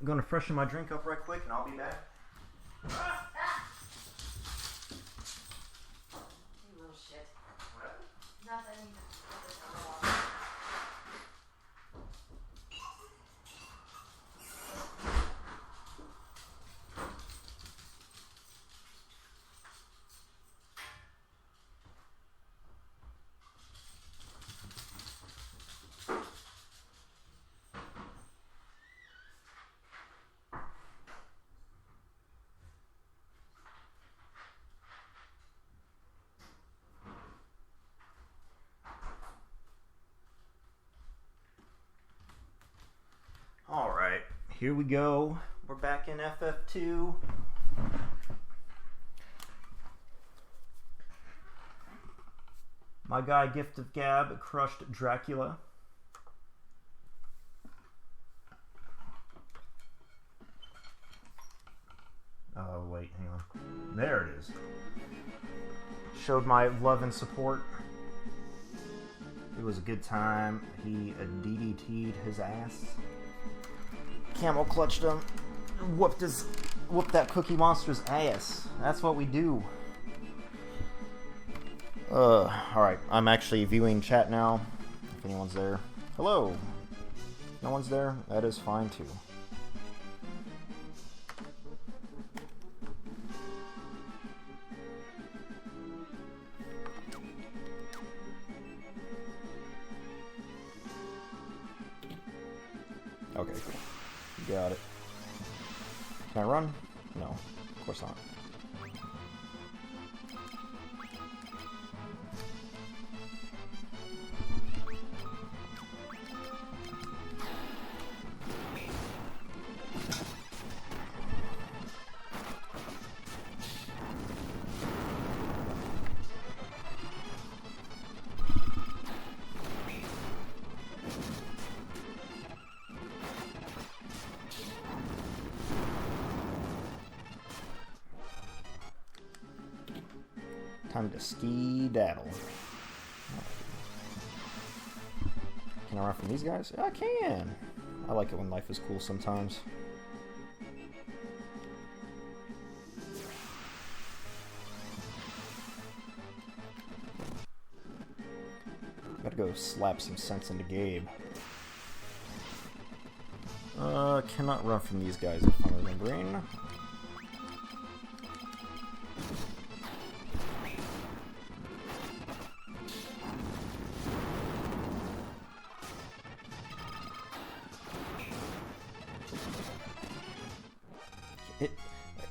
I'm gonna freshen my drink up right quick and I'll be back. You little shit. What? Nothing. Alright, here we go. We're back in FF2. My guy, Gift of Gab, crushed Dracula. Oh, wait, hang on. There it is. Showed my love and support. It was a good time. He DDT'd his ass. Camel clutched him. Whooped that Cookie Monster's ass. That's what we do. Alright. I'm actually viewing chat now. If anyone's there. Hello. No one's there? That is fine too. Okay, cool. Got it. Can I run? No, of course not. Time to ski-daddle. Can I run from these guys? I can! I like it when life is cool sometimes. Gotta go slap some sense into Gabe. Cannot run from these guys if I'm remembering.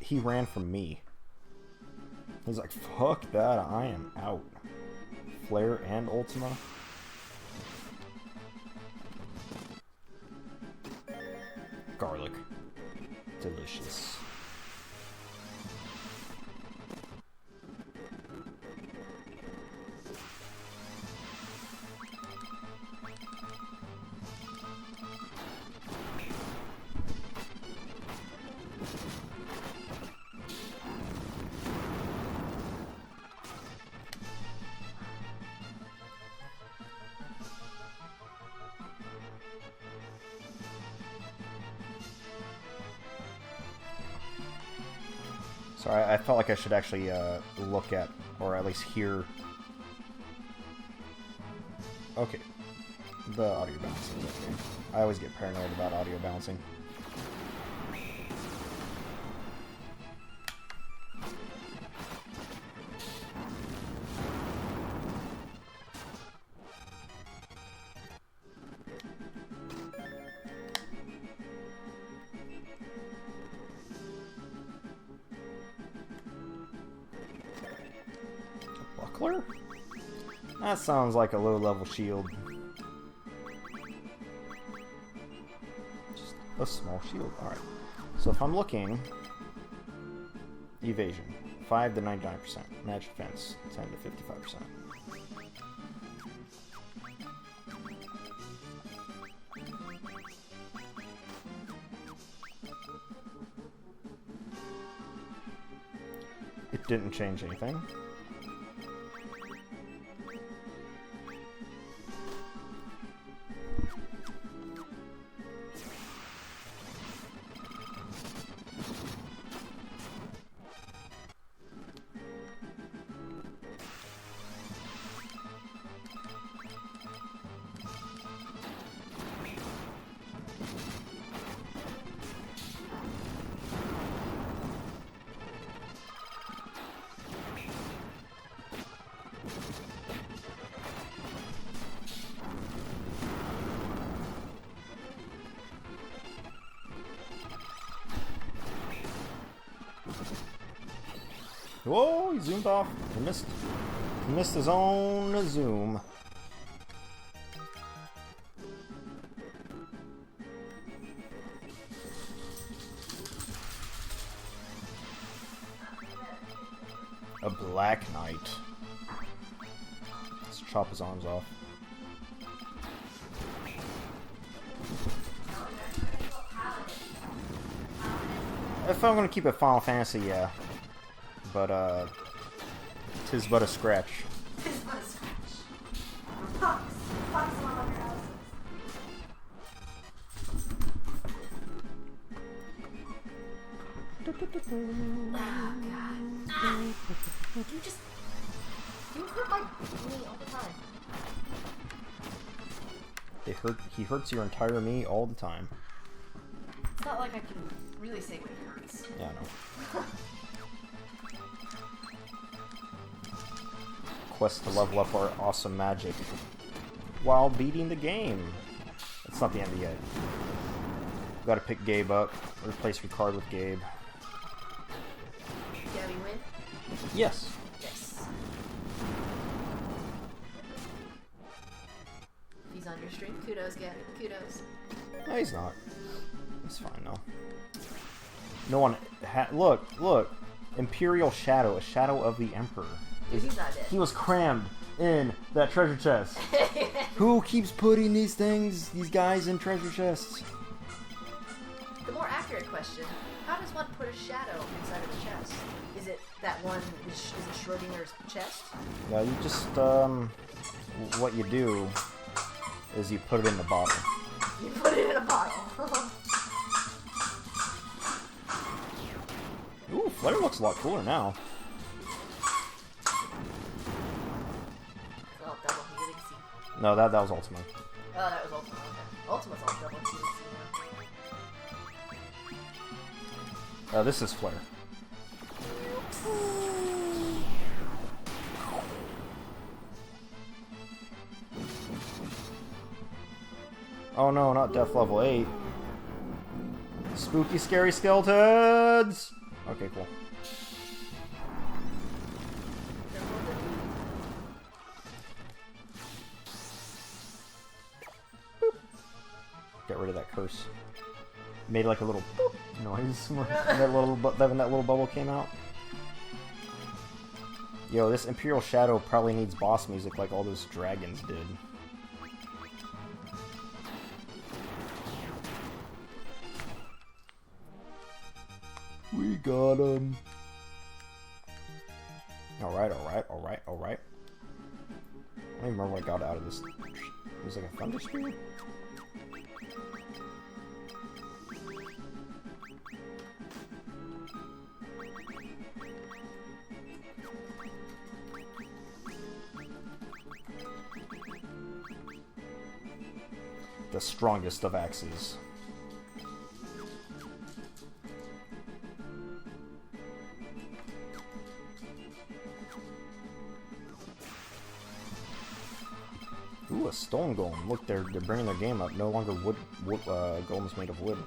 He ran from me. He's like, fuck that, I am out. Flare and Ultima. Garlic. Delicious. Sorry, I felt like I should actually look at, or at least hear... Okay. The audio bouncing. Okay. I always get paranoid about audio bouncing. Buckler? That sounds like a low-level shield. Just a small shield. Alright. So if I'm looking... Evasion. 5 to 99%. Magic defense. 10 to 55%. It didn't change anything. Whoa, he zoomed off. He missed. He missed his own zoom. A Black Knight. Let's chop his arms off. If I'm gonna keep it Final Fantasy, yeah. But, 'tis but a scratch. This is but a scratch. Fox. Fox all over your houses. Oh, God. Ah. You hurt my knee all the time. He hurts your entire me all the time. It's not like I can really say what he hurts. Yeah, I know. Quest to level up our awesome magic while beating the game. It's not the end yet. Gotta pick Gabe up. Replace Ricard with Gabe. Yeah, we win? Yes. Yes. He's on your stream. Kudos, Gabby. Kudos. No, he's not. It's fine, though. No one... Look! Imperial Shadow. A shadow of the Emperor. Dude, he's not dead. He was crammed in that treasure chest. Who keeps putting these guys in treasure chests? The more accurate question, how does one put a shadow inside of a chest? Is it that one, is it Schrodinger's chest? Yeah, you just, what you do is you put it in the bottle. You put it in a bottle. Ooh, Flare looks a lot cooler now. Oh, double Helix. No, that was Ultima. Oh, that was Ultima. Okay. Ultima's all double Helix now. This is Flare. Oh no, not Death Level 8. Spooky, scary skeletons! Okay, cool. Boop. Get rid of that curse. Made like a little boop noise when that little bubble came out. Yo, this Imperial Shadow probably needs boss music like all those dragons did. We got him. Alright. I don't even remember what I got out of this. It was like a thunder spear? The strongest of axes. Ooh, a stone golem. Look, they're bringing their game up. No longer golems made of wood.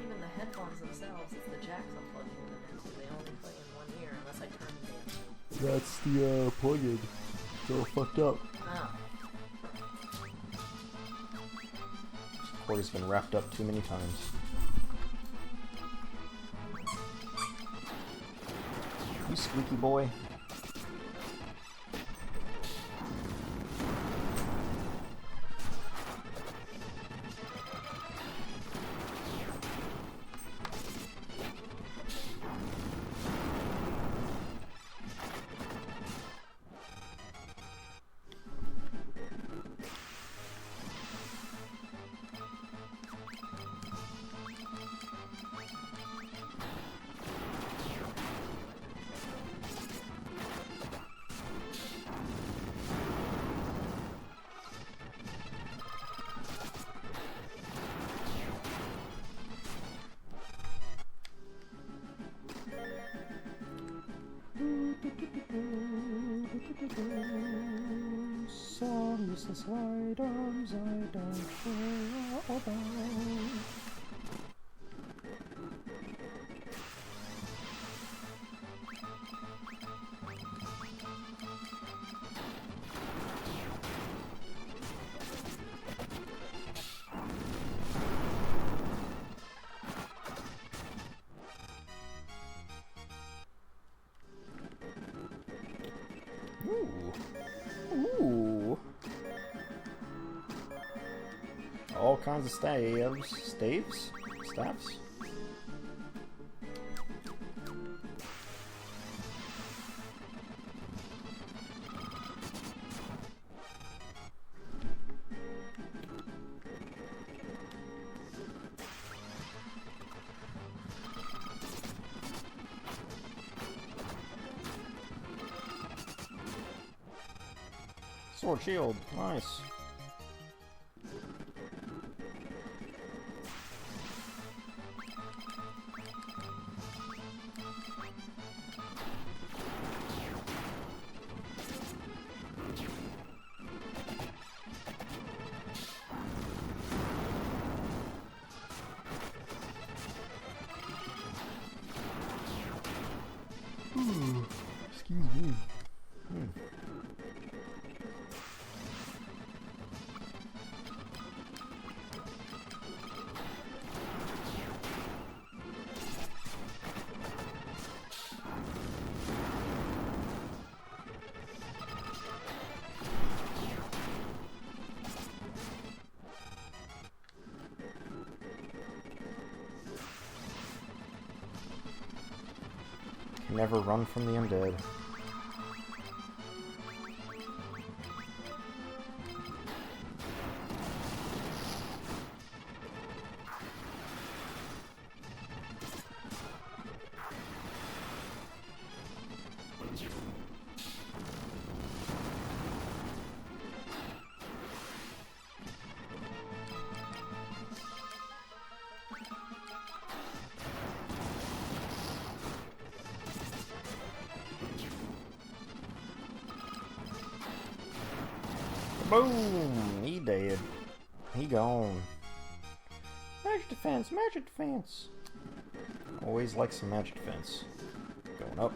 even the headphones themselves, it's the jacks I'm plugging them into. They only play in one ear unless I turn them down. That's the plug-in. It's all fucked up. Oh. Cord has been wrapped up too many times. You squeaky boy. Some useless items I don't care about. Ooh. All kinds of staves? Staffs? Sword shield, nice. Ooh, excuse me. Never run from the undead. Boom! He dead. He gone. Magic defense, magic defense. Always like some magic defense. Going up.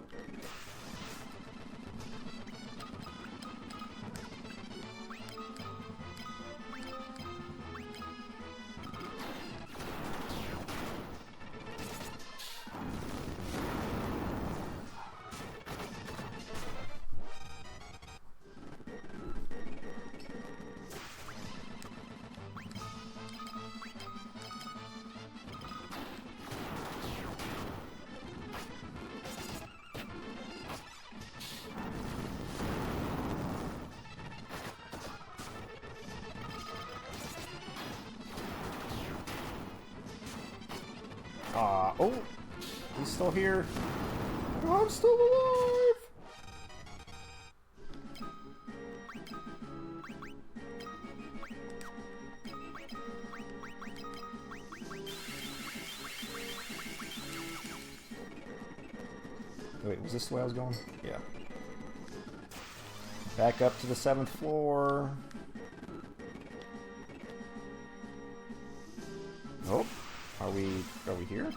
Oh, he's still here. I'm still alive. Wait, was this the way I was going? Yeah. Back up to the 7th floor. Oh, our Are we here?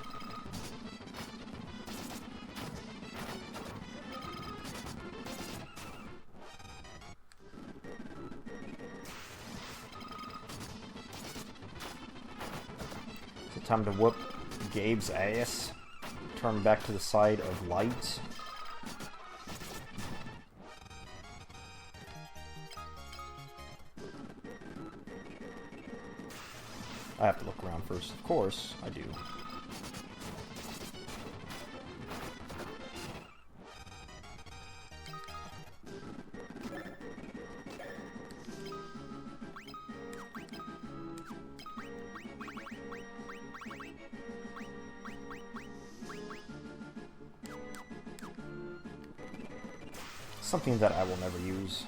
Is it time to whoop Gabe's ass? Turn back to the side of light. I have to look around first, of course, I do. Something that I will never use.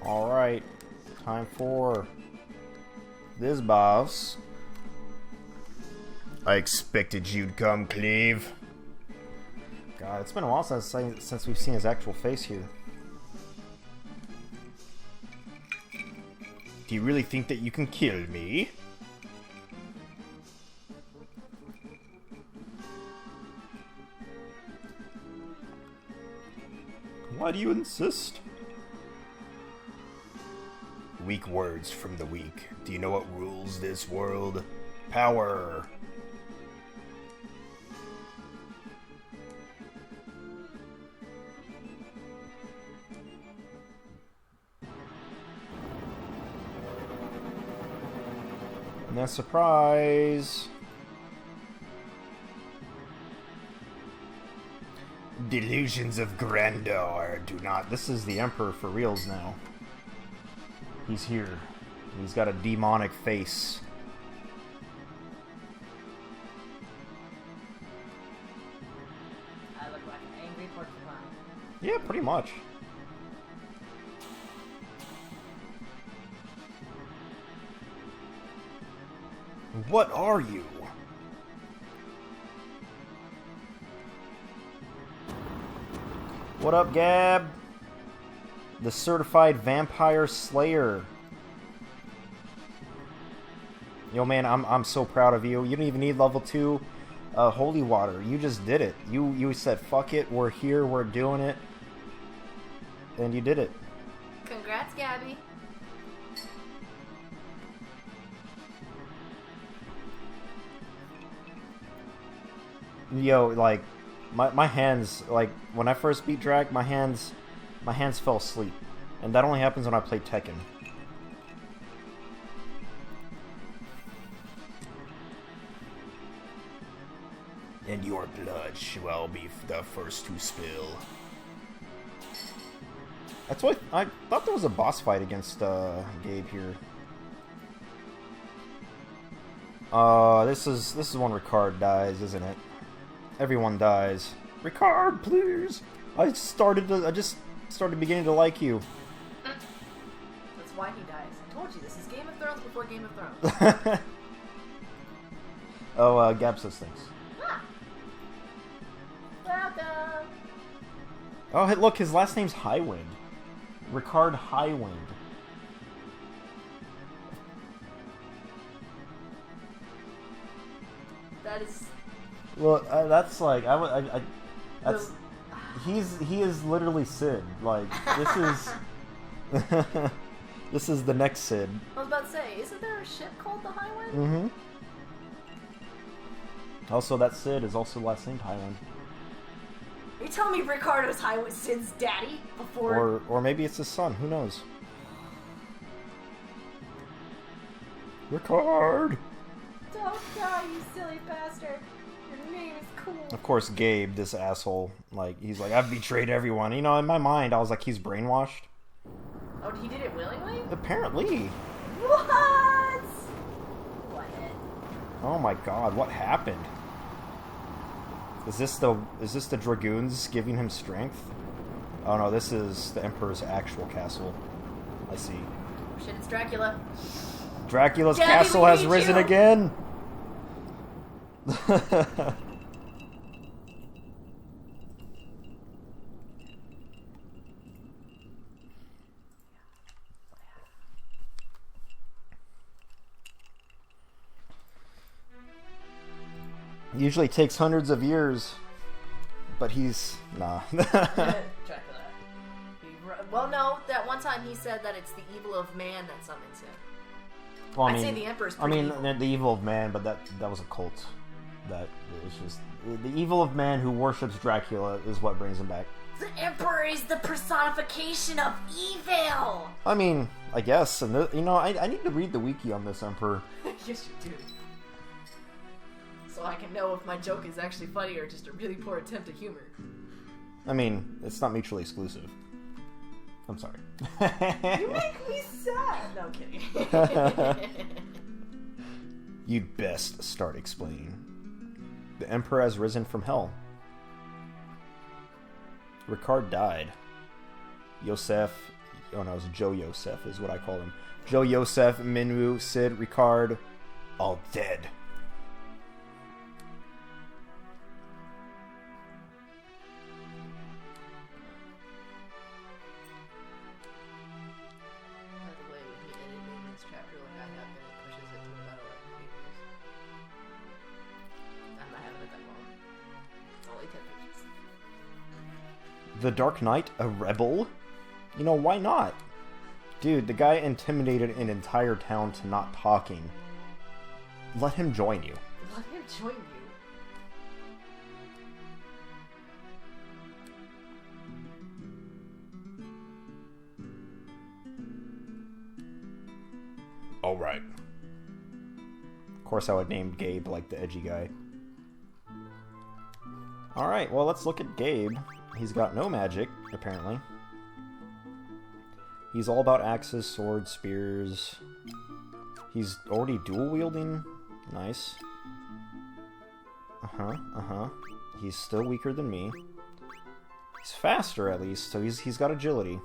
Alright, time for this boss. I expected you'd come, Cleve. God, it's been a while since we've seen his actual face here. Do you really think that you can kill me? Why do you insist? Weak words from the weak. Do you know what rules this world? Power! No surprise! Delusions of grandeur do not... This is the Emperor for reals now. He's here. He's got a demonic face. I look like an angry porcupine. Yeah, pretty much. What are you? What up, Gab? The certified vampire slayer. Yo, man, I'm so proud of you. You don't even need level 2 holy water. You just did it. You said, fuck it, we're here, we're doing it. And you did it. Congrats, Gabby. Yo, like, my hands, like, when I first beat Drag, my hands fell asleep. And that only happens when I play Tekken. And your blood shall be the first to spill. That's why I thought there was a boss fight against Gabe here. This is when Ricard dies, isn't it? Everyone dies. Ricard, please! I just started beginning to like you. That's why he dies. I told you, this is Game of Thrones before Game of Thrones. Oh, Gab says things. Ah. Welcome! Oh, hey, look, his last name's Highwind. Ricard Highwind. That is... Well, that's like, that's... He is literally Sid. Like, this is... this is the next Sid. I was about to say, isn't there a ship called the Highwind? Mm-hmm. Also, that Sid is also last named Highwind. Are you telling me Ricardo's Highwind Sid's daddy before... Or maybe it's his son, who knows? Ricard! Don't die, you silly bastard! You're name is cool. Of course, Gabe, this asshole, like, he's like, I've betrayed everyone. You know, in my mind, I was like, he's brainwashed. Oh, he did it willingly? Apparently. What? What? Oh my god, what happened? Is this the Dragoons giving him strength? Oh no, this is the Emperor's actual castle. I see. Shit, it's Dracula. Dracula's Daddy, castle we has need risen you! again! Usually takes hundreds of years, but he's nah. Dracula. Well, no, that one time he said that it's the evil of man that summons him. Well, I'd say the Emperor's I pretty mean, evil. the evil of man, but that was a cult. That is just the evil of man who worships Dracula is what brings him back. The Emperor is the personification of evil! I mean, I guess, and you know, I need to read the wiki on this Emperor. Yes, you do. So I can know if my joke is actually funny or just a really poor attempt at humor. I mean, it's not mutually exclusive. I'm sorry. You make me sad! No, I'm kidding. You'd best start explaining. The Emperor has risen from hell. Ricard died. Yosef, oh no, it was Joe Yosef is what I call him. Joe Yosef, Minwu, Sid, Ricard, all dead. By the way, when he edited this chapter like I have been, it pushes it to about 11 pages. I'm not having it that long. It's only 10 pages. The Dark Knight, a rebel? You know, why not? Dude, the guy intimidated an entire town to not talking. Let him join you. Let him join you. Alright. Of course I would name Gabe like the edgy guy. Alright, well let's look at Gabe. He's got no magic, apparently. He's all about axes, swords, spears. He's already dual wielding. Nice. He's still weaker than me. He's faster at least, so he's got agility.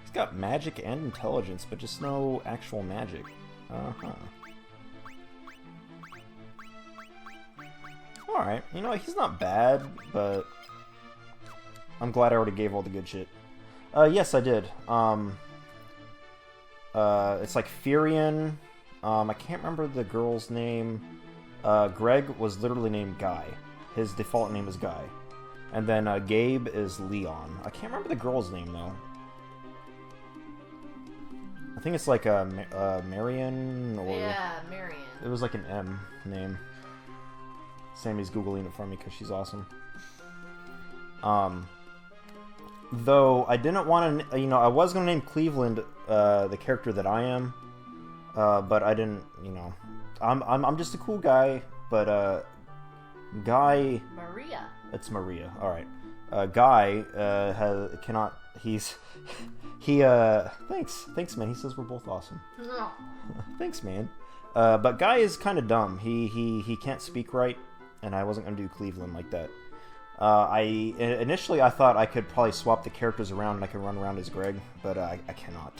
He's got magic and intelligence, but just no actual magic. Alright, you know, he's not bad, but I'm glad I already gave all the good shit. Yes, I did. It's like Firion. I can't remember the girl's name. Greg was literally named Guy. His default name is Guy. And then Gabe is Leon. I can't remember the girl's name, though. I think it's like Marion, or... Yeah, Marion. It was like an M name. Sammy's Googling it for me because she's awesome. Though I didn't want to, you know, I was going to name Cleveland the character that I am, but I didn't, you know. I'm just a cool guy, but Guy. Maria. It's Maria. All right. Guy cannot. Thanks, man. He says we're both awesome. No. Thanks, man. But Guy is kind of dumb. He can't speak right, and I wasn't gonna do Cleveland like that. Initially I thought I could probably swap the characters around and I could run around as Greg, but I cannot.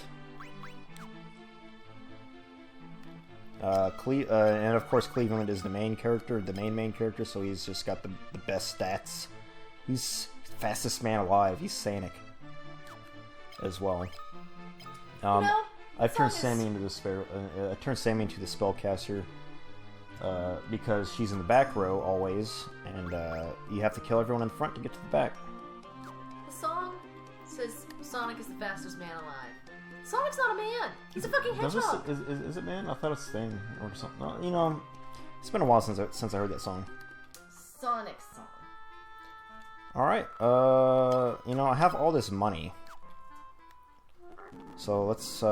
And of course Cleveland is the main character, the main character, so he's just got the best stats. He's fastest man alive. He's Sanic as well. I've turned Sammy into the spellcaster because she's in the back row always, and you have to kill everyone in front to get to the back. The song says Sonic is the fastest man alive. Sonic's not a man. He's a fucking hedgehog. Is it man? I thought it's Thing or something. No, you know, it's been a while since I heard that song. Sonic's song. All right. You know, I have all this money, so let's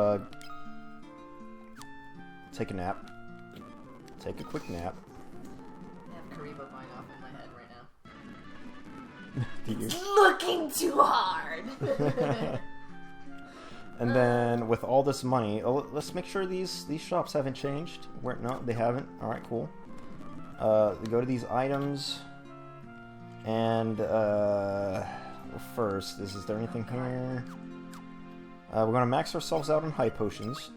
take a nap. Take a quick nap. Do you? Looking too hard. And then with all this money, let's make sure these shops haven't changed. No, they haven't. All right, cool. We go to these items, and well, first, is there anything here? We're gonna max ourselves out on high potions.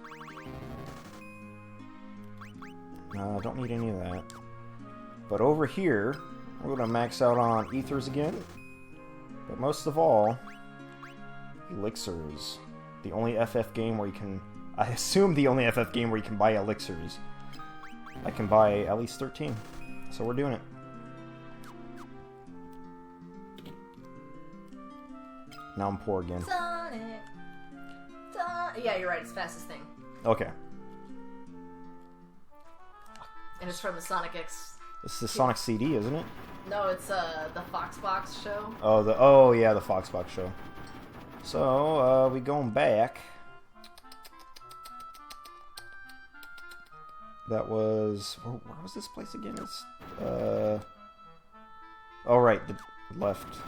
Don't need any of that. But over here, we're gonna max out on ethers again. But most of all, elixirs. The only FF game where you can... I assume the only FF game where you can buy elixirs. I can buy at least 13. So we're doing it. Now I'm poor again. Sonic. Yeah, you're right. It's the fastest thing. Okay. And it's from the Sonic X... This is the Sonic CD, isn't it? No, it's the Foxbox show. Oh yeah, the Foxbox show. So, we going back. That was... Where was this place again? It's, oh, right, the left.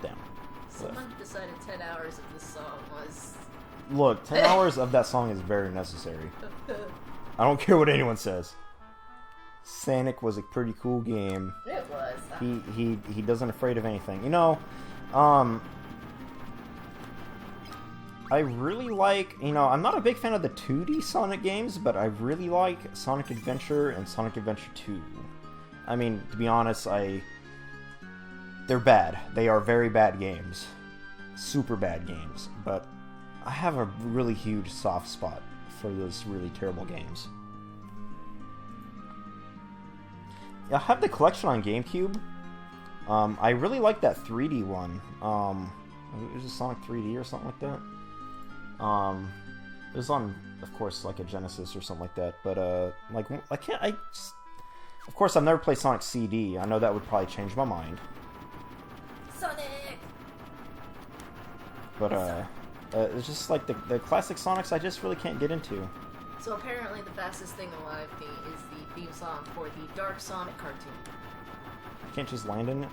Damn. Someone decided 10 hours of this song was... Look, 10 hours of that song is very necessary. I don't care what anyone says. Sonic was a pretty cool game. It was. He doesn't afraid of anything. You know, I really like, I'm not a big fan of the 2D Sonic games, but I really like Sonic Adventure and Sonic Adventure 2. I mean, to be honest, they're bad. They are very bad games. Super bad games. But I have a really huge soft spot for those really terrible games. I have the collection on GameCube. I really like that 3D one. It was a Sonic 3D or something like that. It was on, of course, like a Genesis or something like that. But of course, I've never played Sonic CD. I know that would probably change my mind. Sonic. But it's just like the classic Sonics. I just really can't get into. So apparently, the fastest thing alive theme is the theme song for the Dark Sonic cartoon. I can't just land in it.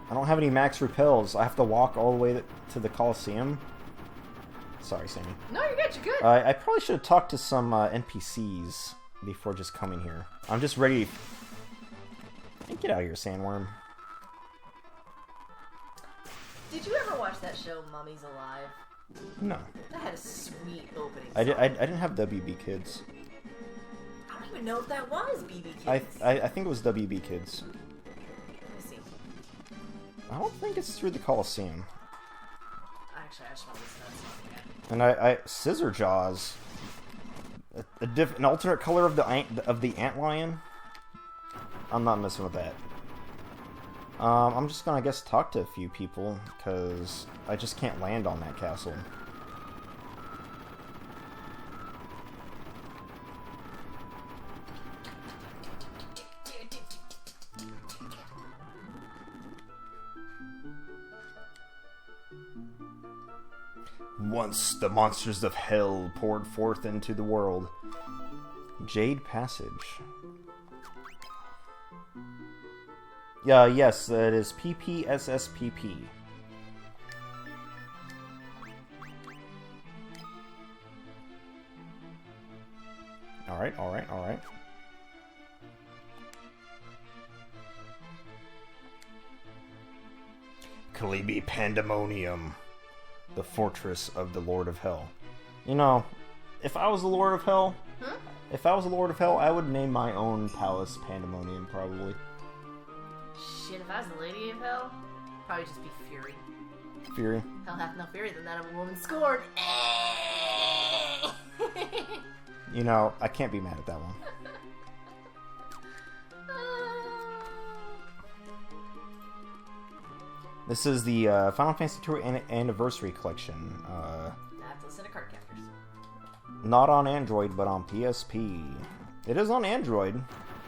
I don't have any max repels. I have to walk all the way to the Coliseum. Sorry, Sammy. No, you're good. You're good. I probably should have talked to some NPCs before just coming here. I'm just ready. Hey, get out of here, Sandworm. Did you ever watch that show, Mummies Alive? No. That had a sweet opening song. I didn't have WB Kids. I don't even know if that was BB Kids. I think it was WB Kids. Let me see. I don't think it's through the Coliseum. Actually, I just want to listen to that song again. And I Scissor Jaws, an alternate color of the antlion. I'm not messing with that. I'm just gonna, I guess, talk to a few people because I just can't land on that castle. Once the monsters of hell poured forth into the world. Jade Passage. Yes, that is PPSSPP. Alright. Calibi Pandemonium. The fortress of the Lord of Hell. You know, if I was the Lord of Hell, I would name my own palace Pandemonium, probably. Shit, if I was the Lady of Hell, probably just be Fury. Fury? Hell hath no fury than that of a woman scorned. You know, I can't be mad at that one. This is the Final Fantasy II Anniversary Collection. I have to listen to card captors. Not on Android, but on PSP. It is on Android.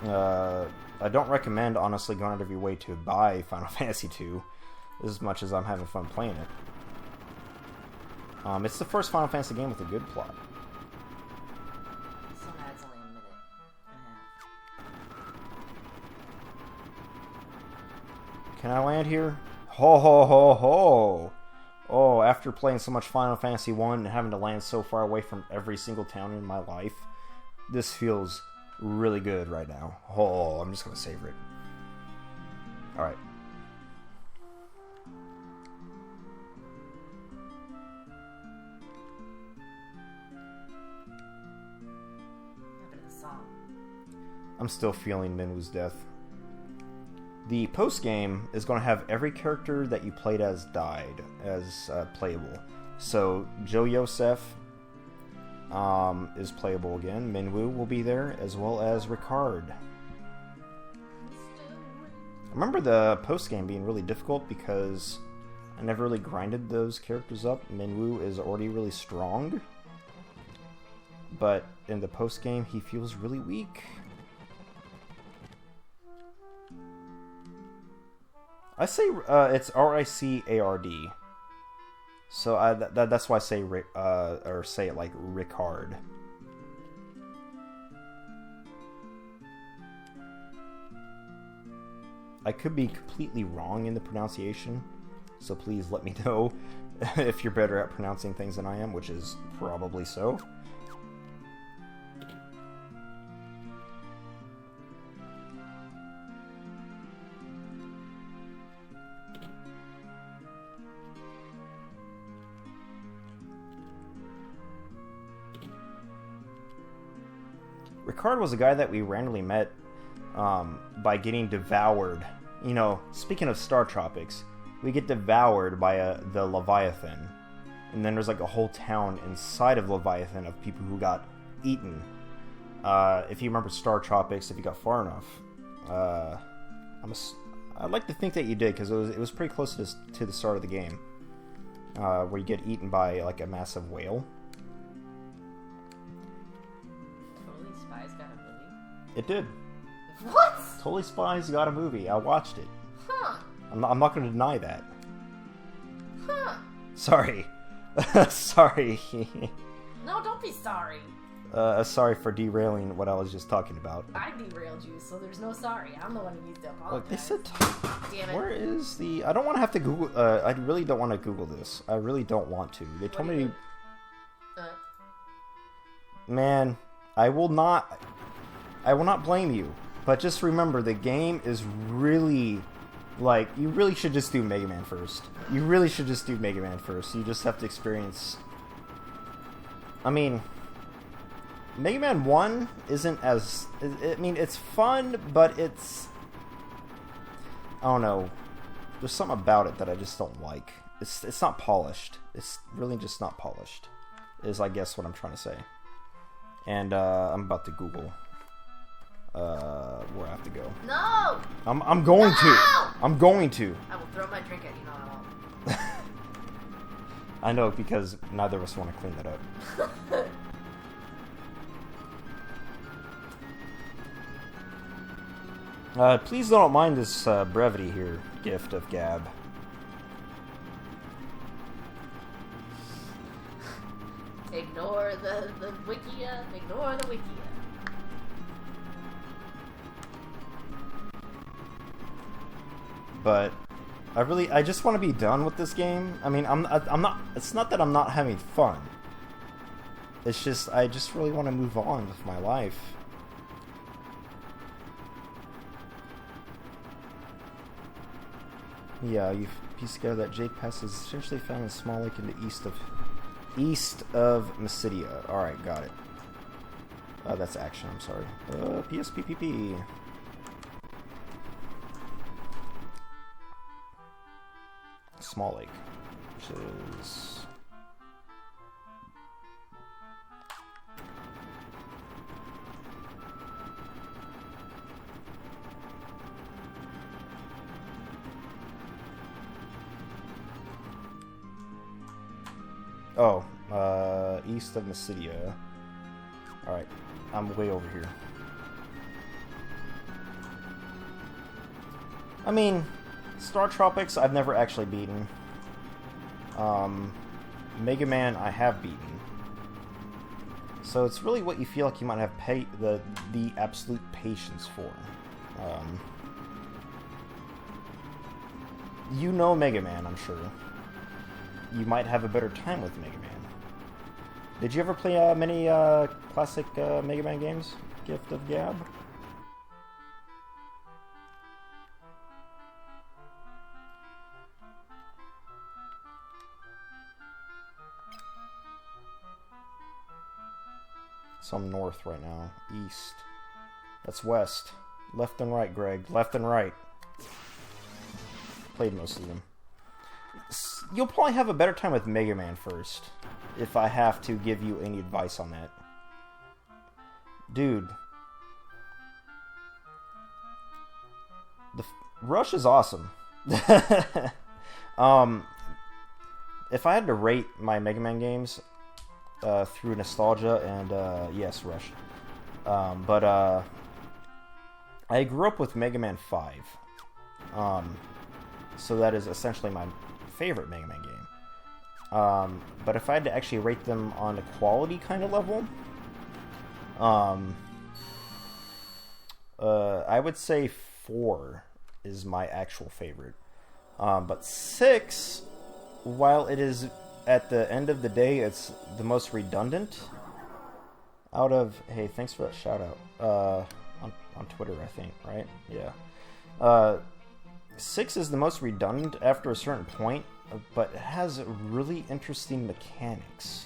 I don't recommend, honestly, going out of your way to buy Final Fantasy II, as much as I'm having fun playing it. It's the first Final Fantasy game with a good plot. Some ads only a minute and a half. Can I land here? Ho ho ho ho! Oh, after playing so much Final Fantasy 1 and having to land so far away from every single town in my life, this feels really good right now. Oh, I'm just gonna savor it. Alright. I'm still feeling Minwu's death. The post-game is going to have every character that you played as died as playable. So, Joe Yosef is playable again. Minwu will be there, as well as Ricard. I remember the post-game being really difficult because I never really grinded those characters up. Minwu is already really strong, but in the post-game he feels really weak. I say it's R-I-C-A-R-D. So that's why I say or say it like Ricard. I could be completely wrong in the pronunciation, so please let me know if you're better at pronouncing things than I am, which is probably so. Ricard was a guy that we randomly met by getting devoured. You know, speaking of Star Tropics, we get devoured by the Leviathan. And then there's like a whole town inside of Leviathan of people who got eaten. If you remember Star Tropics, if you got far enough. I'd like to think that you did, because it was pretty close to the start of the game. Where you get eaten by like a massive whale. It did. What? Totally Spies got a movie. I watched it. Huh. I'm not going to deny that. Huh. Sorry. Sorry. No, don't be sorry. Sorry for derailing what I was just talking about. I derailed you, so there's no sorry. I'm the one who needs to apologize. Look, they said... Damn it. Where is the... I don't want to have to Google... I really don't want to Google this. I really don't want to. They told me to... Man, I will not blame you, but just remember the game is really, like, you really should just do Mega Man first. You really should just do Mega Man first. You just have to experience... I mean, Mega Man 1 isn't as... I mean, it's fun, but it's... I don't know. There's something about it that I just don't like. It's not polished. It's really just not polished, is I guess what I'm trying to say. And I'm about to Google where I have to go. No! I'm going to. I'm going to. I will throw my drink at you. No, I won't. I know, because neither of us want to clean that up. Please don't mind this brevity here, gift of Gab. Ignore the Wikia. Ignore the Wikia. But I just want to be done with this game. I mean, I'm not. It's not that I'm not having fun. It's just I just really want to move on with my life. Yeah, you've pieced together that Jake Pass is essentially found in a small lake in the east of Mysidia. All right, got it. That's action. I'm sorry. PSPPP. Small Lake, which is... Oh, east of Mysidia. Alright, I'm way over here. I mean... Star Tropics, I've never actually beaten. Mega Man, I have beaten. So it's really what you feel like you might have the absolute patience for. You know Mega Man, I'm sure. You might have a better time with Mega Man. Did you ever play many classic Mega Man games? Gift of Gab? So I'm north right now. East. That's west. Left and right, Greg. Left and right. Played most of them. You'll probably have a better time with Mega Man first, if I have to give you any advice on that. Dude. Rush is awesome. If I had to rate my Mega Man games through nostalgia, and yes, Rush. But I grew up with Mega Man 5. So that is essentially my favorite Mega Man game. But if I had to actually rate them on a quality kind of level, I would say 4 is my actual favorite. But 6, while it is, at the end of the day, it's the most redundant out of... Hey, thanks for that shout out. On Twitter, I think, right? Yeah. 6 is the most redundant after a certain point, but it has really interesting mechanics.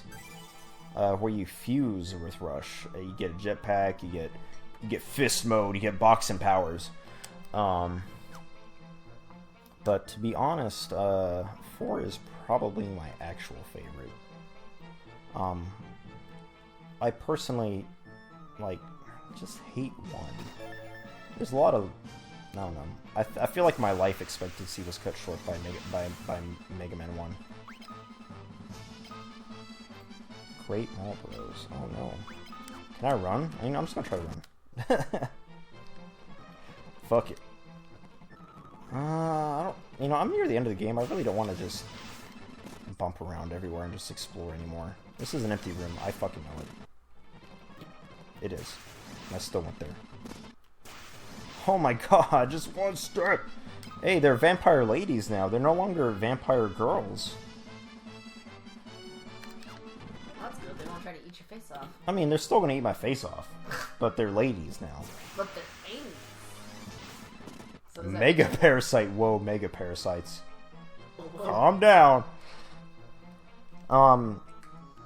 Where you fuse with Rush. You get a jetpack, you get fist mode, you get boxing powers. But to be honest, 4 is probably my actual favorite. I personally, just hate 1. There's a lot of... I don't know. I feel like my life expectancy was cut short by Mega Man 1. Great Marlboros. Oh no. Can I run? I mean, I'm just gonna try to run. Fuck it. I don't... You know, I'm near the end of the game. I really don't want to just bump around everywhere and just explore anymore. This is an empty room. I fucking know it. It is. I still went there. Oh my god, just one step! Hey, they're vampire ladies now. They're no longer vampire girls. That's good. They won't try to eat your face off. I mean, they're still gonna eat my face off. But they're ladies now. But they're ladies. So Mega Parasite. Whoa, Mega Parasites. Calm down.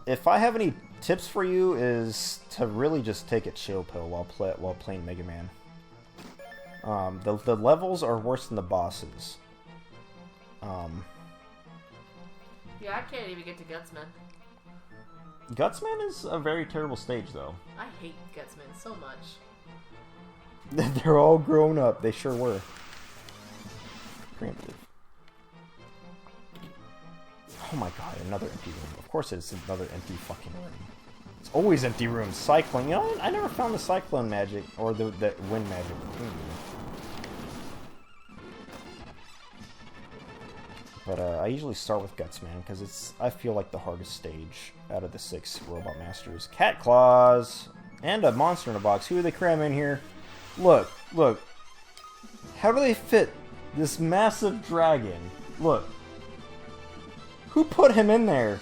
If I have any tips for you, is to really just take a chill pill while playing Mega Man. The levels are worse than the bosses. Yeah, I can't even get to Gutsman. Gutsman is a very terrible stage, though. I hate Gutsman so much. They're all grown up. They sure were. Preemptive. Oh my god, another empty room. Of course it's another empty fucking room. It's always empty rooms. Cyclone. You know, I never found the cyclone magic, or the wind magic. But I usually start with Gutsman, because it's, I feel like, the hardest stage out of the 6 Robot Masters. Cat Claws! And a monster in a box. Who are they cramming in here? Look, look. How do they fit this massive dragon? Look. Who put him in there?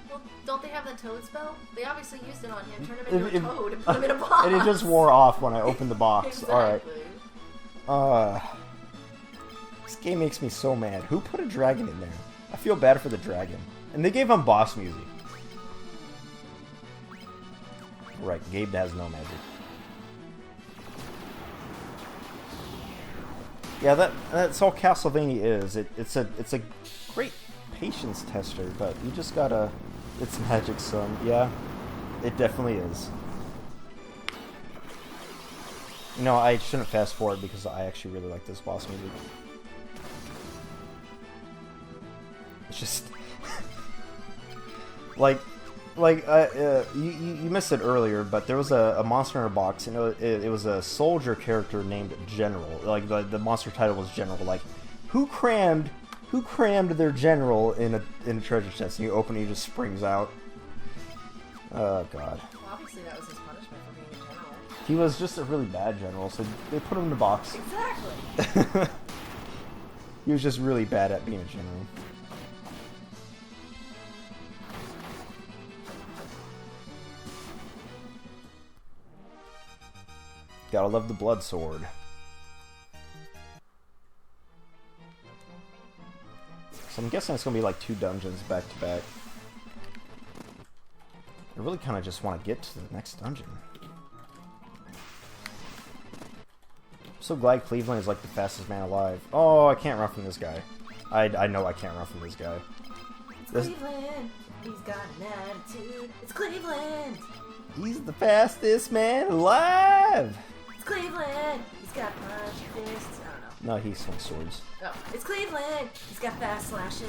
Well, don't they have the toad spell? They obviously used it on him. Turn him into a toad and put him in a box. And it just wore off when I opened the box. Exactly. Alright. This game makes me so mad. Who put a dragon in there? I feel bad for the dragon. And they gave him boss music. Right, Gabe has no magic. Yeah, that's all Castlevania is. It's a great patience tester, but you just gotta... It's magic, son. Yeah, it definitely is. You know, I shouldn't fast forward because I actually really like this boss music. It's just... you missed it earlier, but there was a monster in a box. You know, it was a soldier character named General. Like the monster title was General. Like, who crammed their general in a treasure chest? And you open it, he just springs out. Oh god. Well, obviously that was his punishment for being a general. He was just a really bad general, so they put him in a box. Exactly. He was just really bad at being a general. Gotta love the blood sword. So I'm guessing it's gonna be like 2 dungeons back to back. I really kind of just want to get to the next dungeon. I'm so glad Cleveland is like the fastest man alive. Oh, I can't run from this guy. I know I can't run from this guy. It's Cleveland. He's got an attitude. It's Cleveland. He's the fastest man alive. It's Cleveland. He's got punch fists. I don't know. No, he swings swords. Oh, it's Cleveland. He's got fast slashes.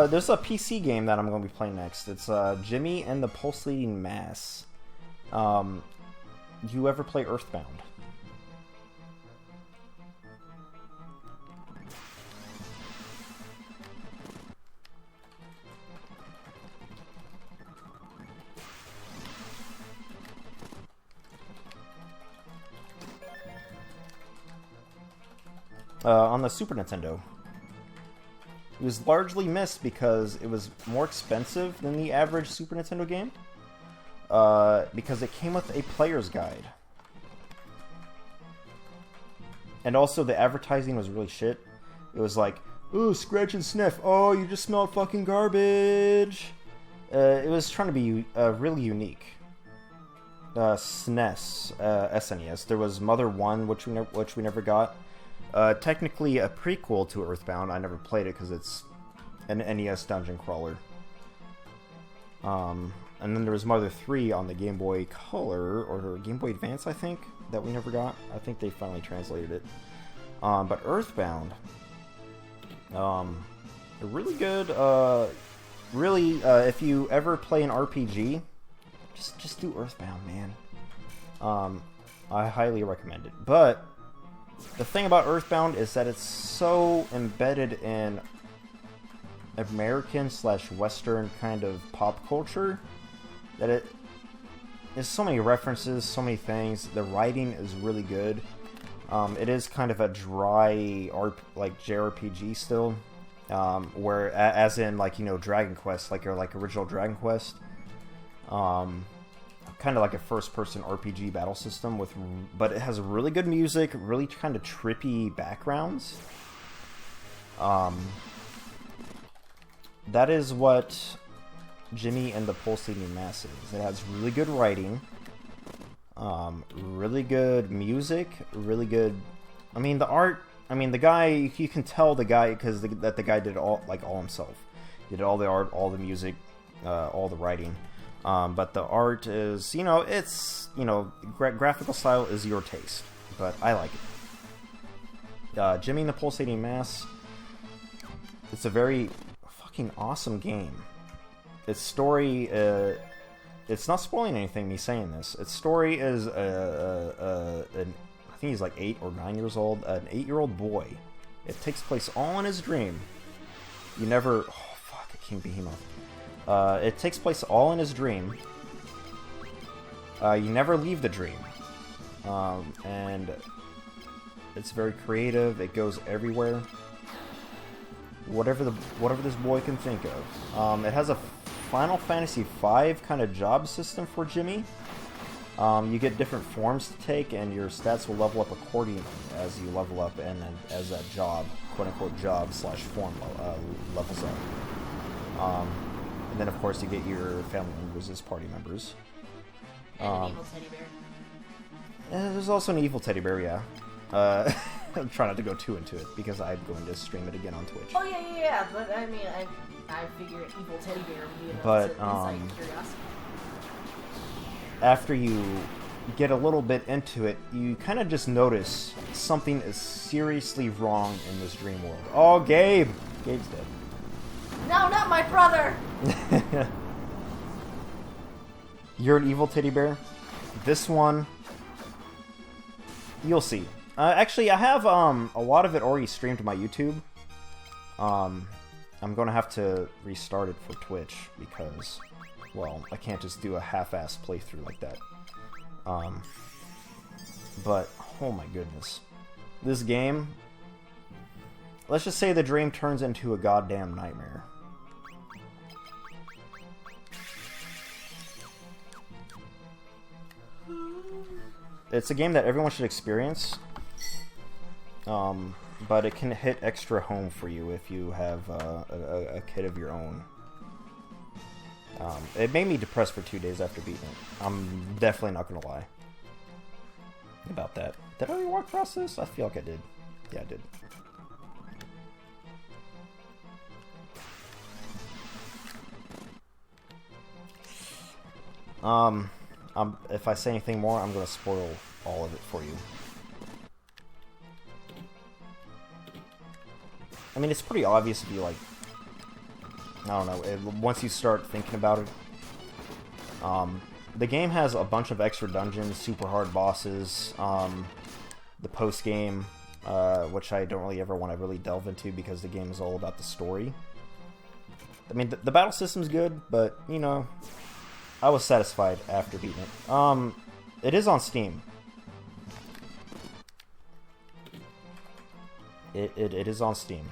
There's a PC game that I'm going to be playing next. It's Jimmy and the Pulsating Mass. Do you ever play Earthbound? On the Super Nintendo. It was largely missed because it was more expensive than the average Super Nintendo game. Because it came with a player's guide. And also the advertising was really shit. It was like, ooh, scratch and sniff. Oh, you just smell fucking garbage. It was trying to be really unique. SNES, SNES. There was Mother 1, which we never got. Technically a prequel to Earthbound. I never played it because it's an NES dungeon crawler. And then there was Mother 3 on the Game Boy Color, or Game Boy Advance, I think, that we never got. I think they finally translated it. But Earthbound, really good. If you ever play an RPG, just do Earthbound, man. I highly recommend it. But the thing about Earthbound is that it's so embedded in American/Western kind of pop culture that there's so many references, so many things. The writing is really good. It is kind of a dry JRPG still, where as in Dragon Quest, like original Dragon Quest. Kind of like a first-person RPG battle system but it has really good music, really kind of trippy backgrounds. That is what Jimmy and the Pulsating Mass is. It has really good writing, really good music, really good. I mean, the art. I mean, the guy. You can tell the guy because the guy did it all himself. He did all the art, all the music, all the writing. But the art is, it's, graphical style is your taste, but I like it. Jimmy and the Pulsating Mass, it's a very fucking awesome game. Its story, it's not spoiling anything, me saying this. Its story is, I think he's like 8 or 9 years old, an 8-year-old boy. It takes place all in his dream. King Behemoth. It takes place all in his dream. You never leave the dream. And it's very creative. It goes everywhere. Whatever this boy can think of. It has a Final Fantasy V kind of job system for Jimmy. You get different forms to take, and your stats will level up accordingly as you level up, and as that job, quote-unquote job/form levels up. And then, of course, you get your family members as party members. And an evil teddy bear. There's also an evil teddy bear, yeah. I'm trying not to go too into it, because I'm going to stream it again on Twitch. Oh, yeah. But, I mean, I figure an evil teddy bear would be But, inside curiosity. After you get a little bit into it, you kind of just notice something is seriously wrong in this dream world. Oh, Gabe! Gabe's dead. No, not my brother! You're an evil teddy bear. This one, you'll see. Actually, I have a lot of it already streamed to my YouTube. I'm gonna have to restart it for Twitch because, well, I can't just do a half-assed playthrough like that. But oh my goodness, this game, let's just say the dream turns into a goddamn nightmare. It's a game that everyone should experience, but it can hit extra home for you if you have a kid of your own. It made me depressed for 2 days after beating it. I'm definitely not gonna lie about that. Did I already walk across this? I feel like I did. Yeah, I did. If I say anything more, I'm gonna spoil all of it for you. I mean, it's pretty obvious if you, like, I don't know, once you start thinking about it. The game has a bunch of extra dungeons, super hard bosses, the post-game, which I don't really ever want to really delve into because the game is all about the story. I mean, the battle system's good, but, you know, I was satisfied after beating it. It is on Steam. It is on Steam.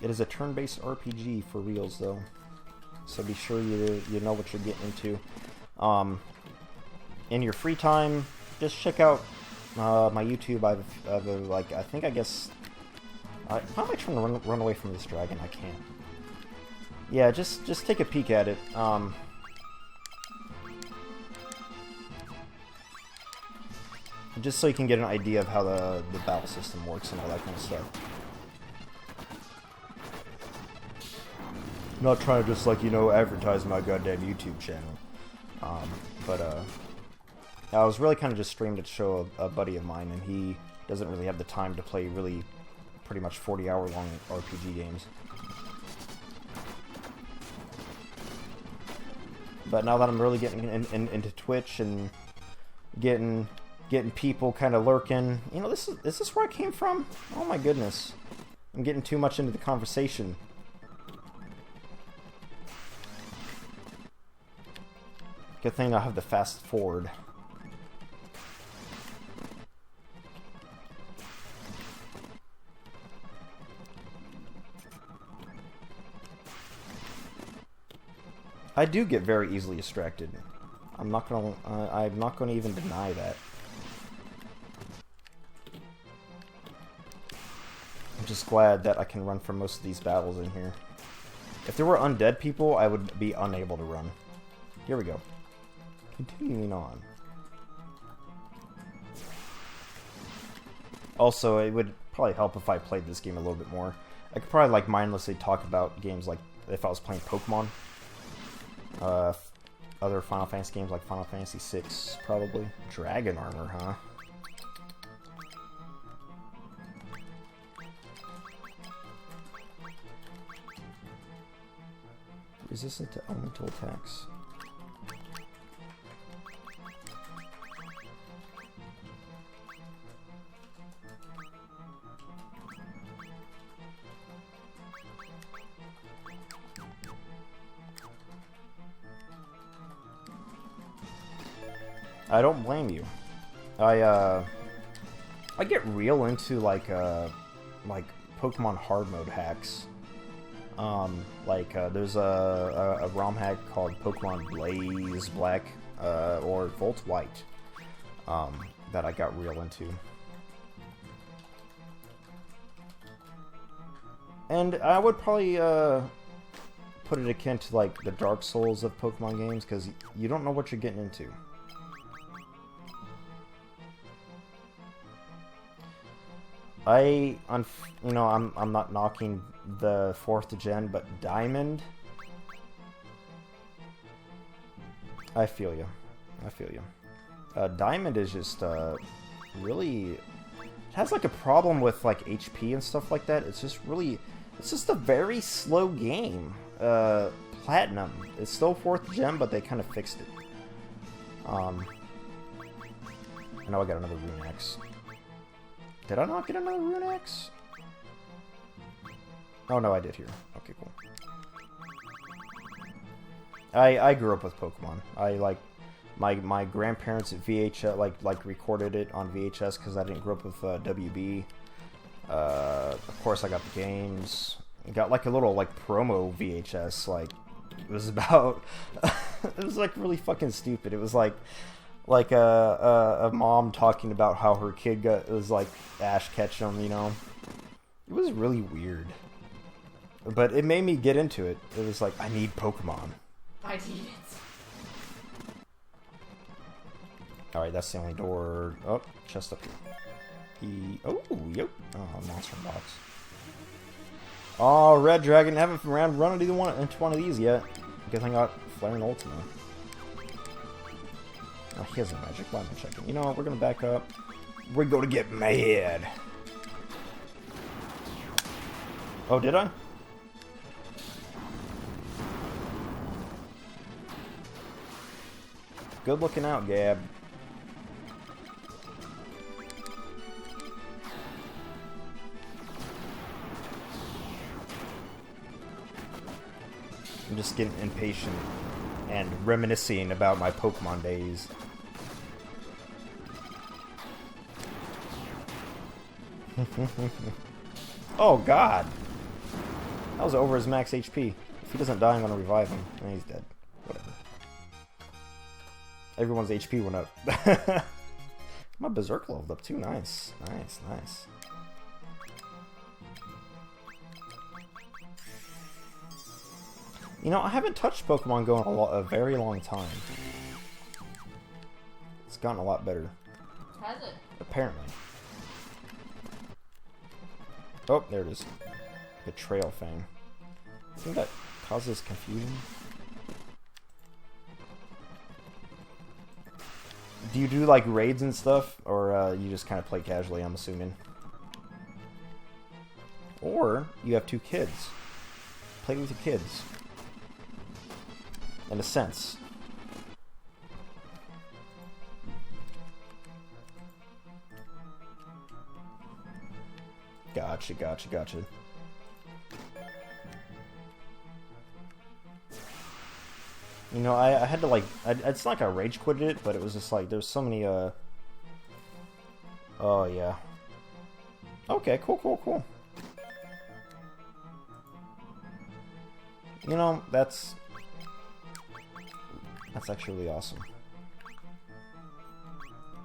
It is a turn-based RPG for reals, though. So be sure you know what you're getting into. In your free time, just check out my YouTube. I guess... how am I trying to run away from this dragon? I can't. Yeah, just take a peek at it. Just so you can get an idea of how the battle system works and all that kind of stuff. I'm not trying to just, like, you know, advertise my goddamn YouTube channel. I was really kind of just streamed it to show a buddy of mine, and he doesn't really have the time to play really pretty much 40-hour-long RPG games. But now that I'm really getting into Twitch and getting people kind of lurking, you know, is this where I came from? Oh my goodness. I'm getting too much into the conversation. Good thing I have the fast forward. I do get very easily distracted. I'm not gonna even deny that. I'm just glad that I can run from most of these battles in here. If there were undead people, I would be unable to run. Here we go. Continuing on. Also, it would probably help if I played this game a little bit more. I could probably, like, mindlessly talk about games like if I was playing Pokemon. Other Final Fantasy games like Final Fantasy VI, probably. Dragon Armor, huh? Resistant to elemental attacks. I don't blame you. I get real into like Pokemon hard mode hacks. There's a ROM hack called Pokemon Blaze Black or Volt White that I got real into. And I would probably put it akin to like the Dark Souls of Pokemon games because you don't know what you're getting into. I'm not knocking the 4th gen, but Diamond, I feel you. Diamond is just really, it has like a problem with like HP and stuff like that. It's just a very slow game. Platinum, it's still 4th gen, but they kind of fixed it. I know I got another Rune Axe. Did I not get another Rune Axe? Oh no, I did here. Okay, cool. I grew up with Pokemon. I like my grandparents at VHS like recorded it on VHS because I didn't grow up with WB. Of course, I got the games. Got like a little like promo VHS. Like it was about. It was like really fucking stupid. It was like a mom talking about how her kid was like Ash Ketchum. You know, it was really weird. But it made me get into it. It was like I need Pokemon. I need it. Alright, that's the only door. Oh, chest up here. Oh, yep. Oh, monster box. Oh, Red Dragon. Haven't run into one of these yet. Guess I got Flare and Ultima. Oh, he has a magic. Why am I checking? You know what? We're gonna back up. We're gonna get mad. Oh, did I? Good looking out, Gab. I'm just getting impatient and reminiscing about my Pokemon days. Oh god! That was over his max HP. If he doesn't die, I'm gonna revive him. And he's dead. Whatever. Everyone's HP went up. My Berserk leveled up too. Nice. Nice, nice. You know, I haven't touched Pokemon Go in a very long time. It's gotten a lot better. Has it? Apparently. Oh, there it is. Betrayal Fang. I think that causes confusion. Do you do like raids and stuff, or you just kind of play casually, I'm assuming? Or you have two kids. Play with your kids. In a sense. Gotcha, gotcha, gotcha. You know, I had to like, it's not like I rage quitted it, but it was just like, there's so many, oh yeah. Okay, cool, cool, cool. You know, that's actually really awesome.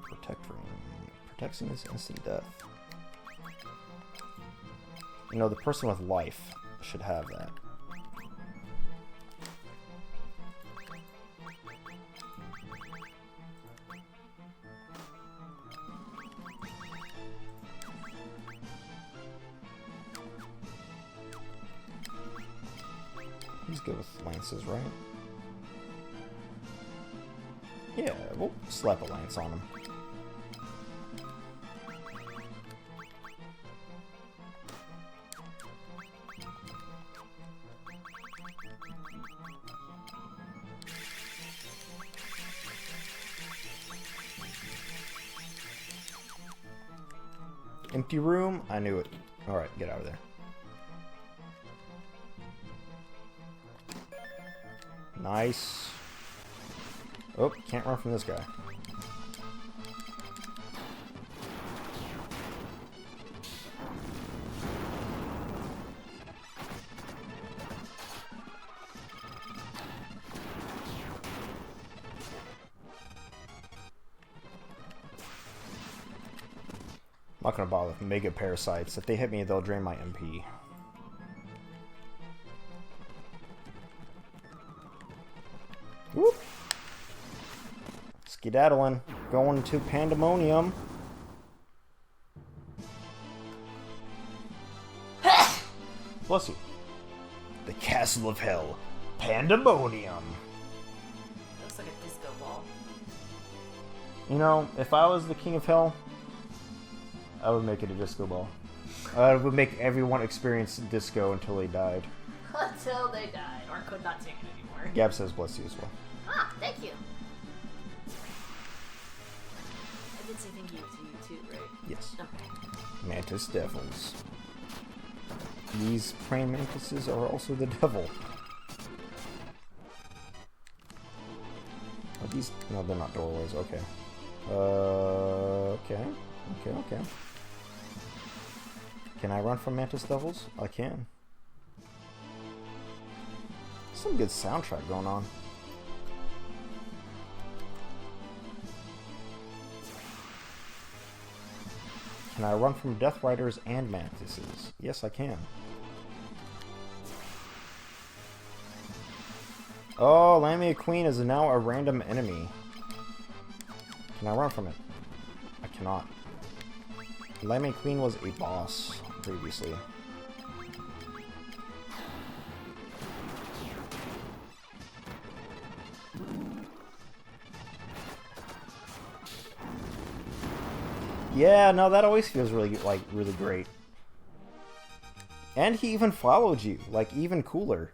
Protect ring. Protects against instant death. You know, the person with life should have that. He's good with lances, right? Yeah, we'll slap a lance on him. Empty room? I knew it. Alright, get out of there. Nice. Oh, can't run from this guy. I'm not gonna bother with Mega Parasites. If they hit me, they'll drain my MP. Whoop. Skedaddling. Going to Pandemonium. Bless you. The Castle of Hell. Pandemonium. Looks like a disco ball. You know, if I was the King of Hell, I would make it a disco ball. I would make everyone experience disco until they died. Until they died, or could not take it anymore. Gab says bless you as well. Ah, thank you. I did say thank you to you too, right? Yes. Okay. Mantis Devils. These praying mantises are also the devil. Are these... No, they're not doorways. Okay. Okay. Can I run from Mantis Devils? I can. Some good soundtrack going on. Can I run from Death Riders and Mantises? Yes, I can. Oh, Lamia Queen is now a random enemy. Can I run from it? I cannot. Lamia Queen was a boss previously. Yeah, no, that always feels really, like, really great. And he even followed you, like, even cooler.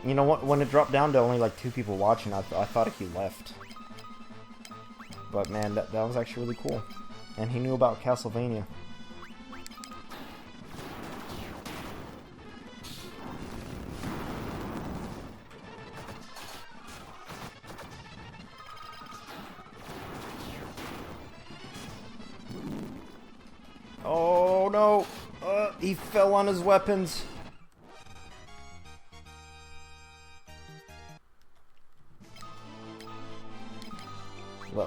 You know what? When it dropped down to only like 2 people watching, I thought he left. But man, that was actually really cool. And he knew about Castlevania. Oh no! He fell on his weapons.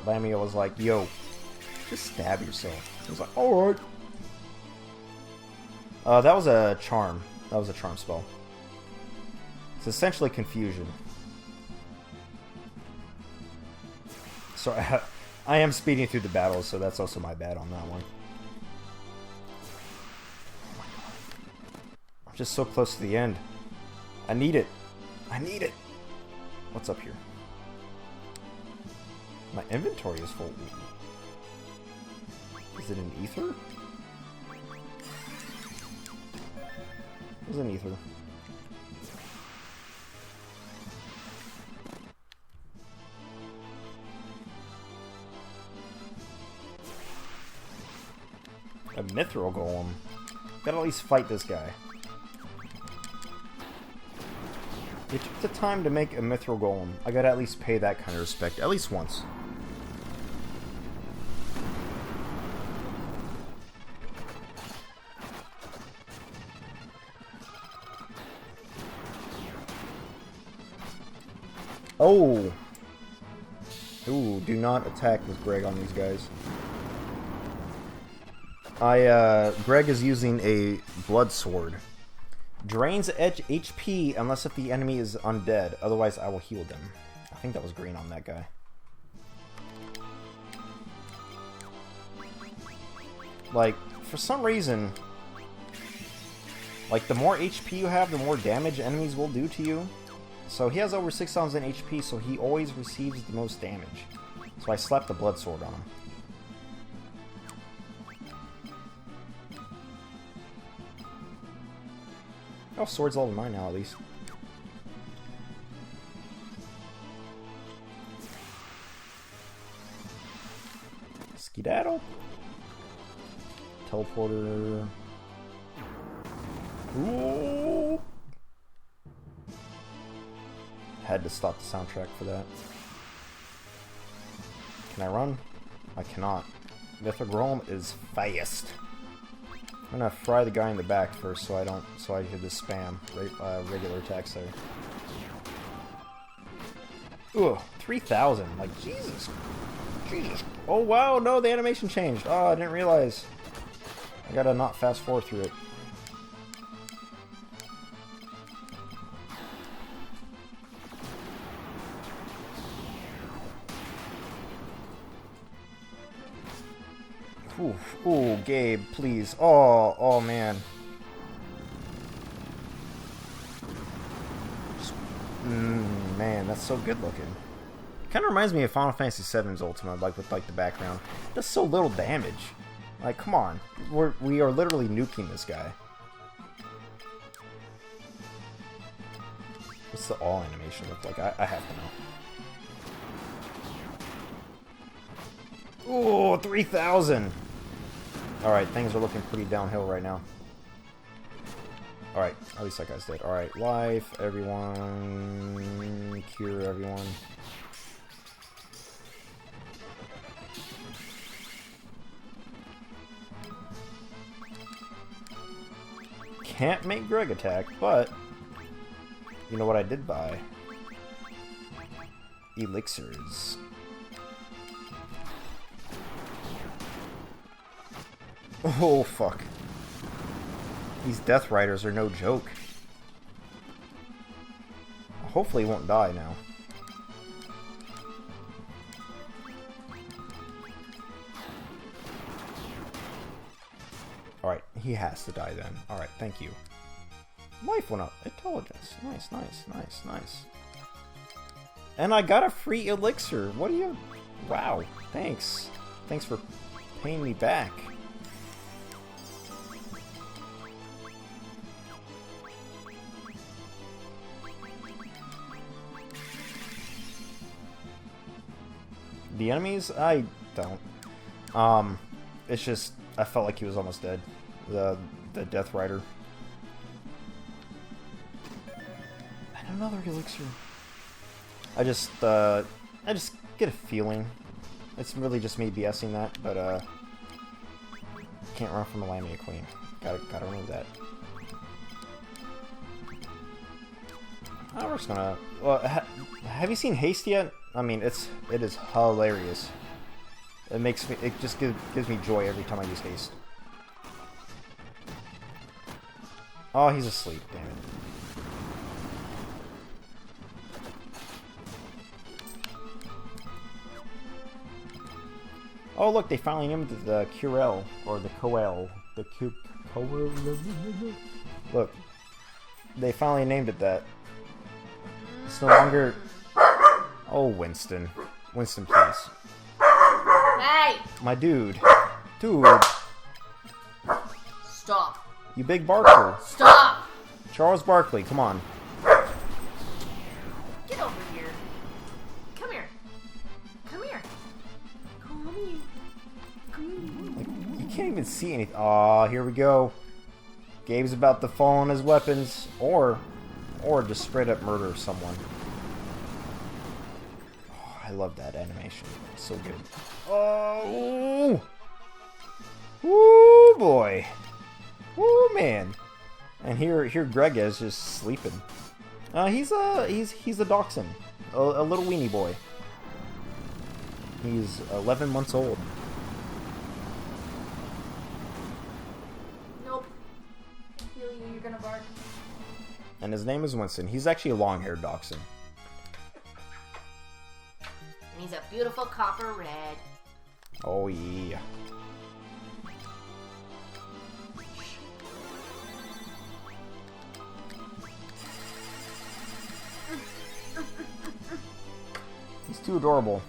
Lamia was like, yo, just stab yourself. He was like, alright. That was a charm. That was a charm spell. It's essentially confusion. So I am speeding through the battles, so that's also my bad on that one. Oh my god. I'm just so close to the end. I need it. I need it. What's up here? My inventory is full. Is it an ether? It's an ether. A mithril golem. Gotta at least fight this guy. It took the time to make a mithril golem. I gotta at least pay that kind of respect. At least once. Oh! Ooh, do not attack with Greg on these guys. Greg is using a blood sword. Drains HP unless if the enemy is undead. Otherwise, I will heal them. I think that was green on that guy. Like, for some reason, like, the more HP you have, the more damage enemies will do to you. So he has over 6,000 HP, so he always receives the most damage. So I slapped the blood sword on him. Oh, sword's level 9 now, at least. Skedaddle. Teleporter. Ooh. Had to stop the soundtrack for that. Can I run? I cannot. Mithril Golem is fast. I'm gonna fry the guy in the back first, so I hit the spam regular attacks there. Ugh, 3,000. Like Jesus. Oh wow, no, the animation changed. Oh, I didn't realize. I gotta not fast forward through it. Ooh, Gabe, please. Oh man. Man, that's so good looking. Kind of reminds me of Final Fantasy VII's Ultima, like with like the background. Does so little damage. Like, come on, we are literally nuking this guy. What's the all animation look like? I have to know. Ooh, 3,000. Alright, things are looking pretty downhill right now. Alright, at least that guy's dead. Alright, life, everyone. Cure everyone. Can't make Greg attack, but you know what I did buy? Elixirs. Oh, fuck. These Death Riders are no joke. Hopefully he won't die now. Alright, he has to die then. Alright, thank you. Life went up. Intelligence. Nice, nice, nice, nice. And I got a free elixir. What do you... Wow, thanks. Thanks for paying me back. The enemies? I don't. It's just, I felt like he was almost dead. The Death Rider. And another elixir. I just get a feeling. It's really just me BSing that, but, can't run from a Lamia Queen. Gotta remove that. We're just gonna... Well, have you seen Haste yet? I mean, it is hilarious. It just gives me joy every time I use Haste. Oh, he's asleep, damn it. Oh, look, they finally named the Curel, or the Coel. The Look, they finally named it that. It's no longer... Oh, Winston. Winston, please. Hey! My dude. Dude. Stop. You big barker. Stop! Charles Barkley, come on. Get over here. Come here. Come here. Come here. Come here. You can't even see anything. Aw, here we go. Gabe's about to fall on his weapons. Or just straight up murder someone. Oh, I love that animation. It's so good. Oh! Woo, boy. Woo, man. And here Greg is just sleeping. He's a dachshund. A little weenie boy. He's 11 months old. Nope. I feel you. You're gonna bark. And his name is Winston. He's actually a long-haired dachshund. And he's a beautiful copper red. Oh, yeah. He's too adorable.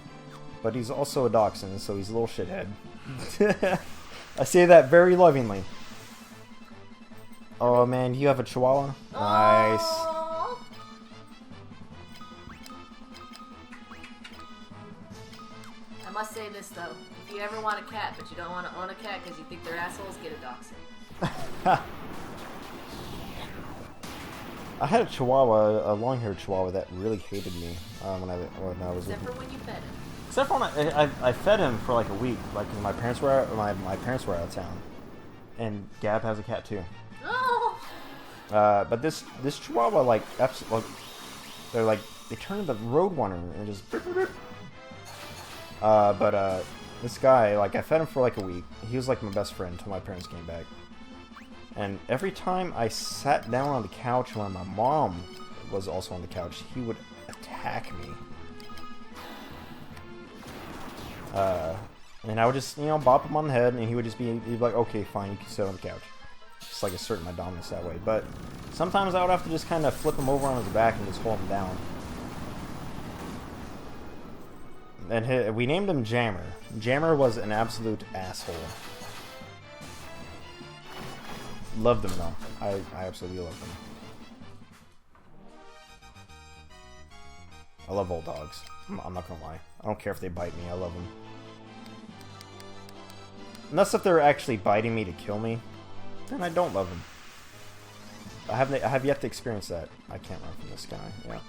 But he's also a dachshund, so he's a little shithead. I say that very lovingly. Oh, man, you have a chihuahua? Nice. Aww. I must say this, though. If you ever want a cat, but you don't want to own a cat because you think they're assholes, get a dachshund. I had a chihuahua, a long-haired chihuahua that really hated me when I was. Except for when you fed him. Except for when I fed him for like a week, like 'cause my parents were my parents were out of town, and Gab has a cat too. Oh. But this chihuahua like they turned into Roadrunner and just. This guy, like, I fed him for like a week. He was like my best friend until my parents came back. And every time I sat down on the couch when my mom was also on the couch, he would attack me. And I would just, bop him on the head, and he'd be like, okay, fine, you can sit on the couch. Just like assert my dominance that way. But sometimes I would have to just kind of flip him over on his back and just hold him down. And we named him Jammer. Jammer was an absolute asshole. Loved him though. I absolutely loved him. I love old dogs. I'm not gonna lie. I don't care if they bite me. I love them. Unless if they're actually biting me to kill me, then I don't love them. I have yet to experience that. I can't run from this guy. Yeah.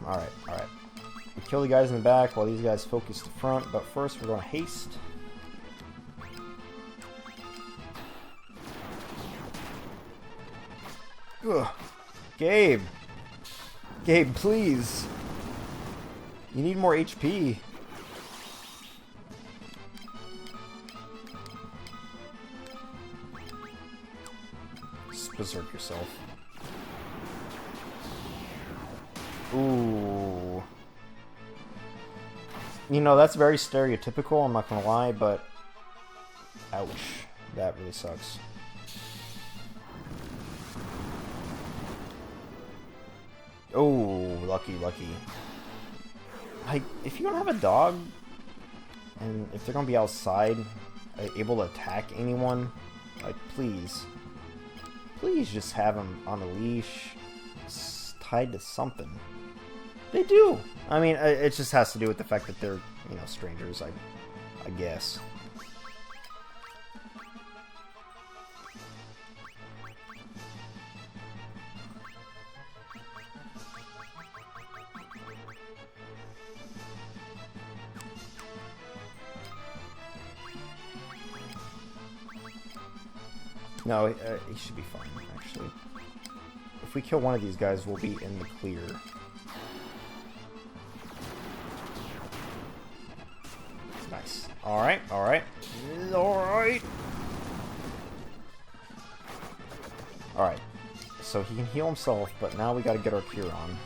Alright, alright. We kill the guys in the back while these guys focus the front, but first we're going to haste. Ugh. Gabe! Gabe, please! You need more HP. Just berserk yourself. Ooh. You know, that's very stereotypical, I'm not gonna lie, but... Ouch. That really sucks. Oh, lucky, lucky. Like, if you don't have a dog, and if they're gonna be outside, able to attack anyone, like, please. Please just have them on a leash, tied to something. They do! I mean, it just has to do with the fact that they're, you know, strangers, I guess. No, he should be fine, actually. If we kill one of these guys, we'll be in the clear. Nice. Alright, alright. Alright! Alright. So he can heal himself, but now we gotta get our cure on.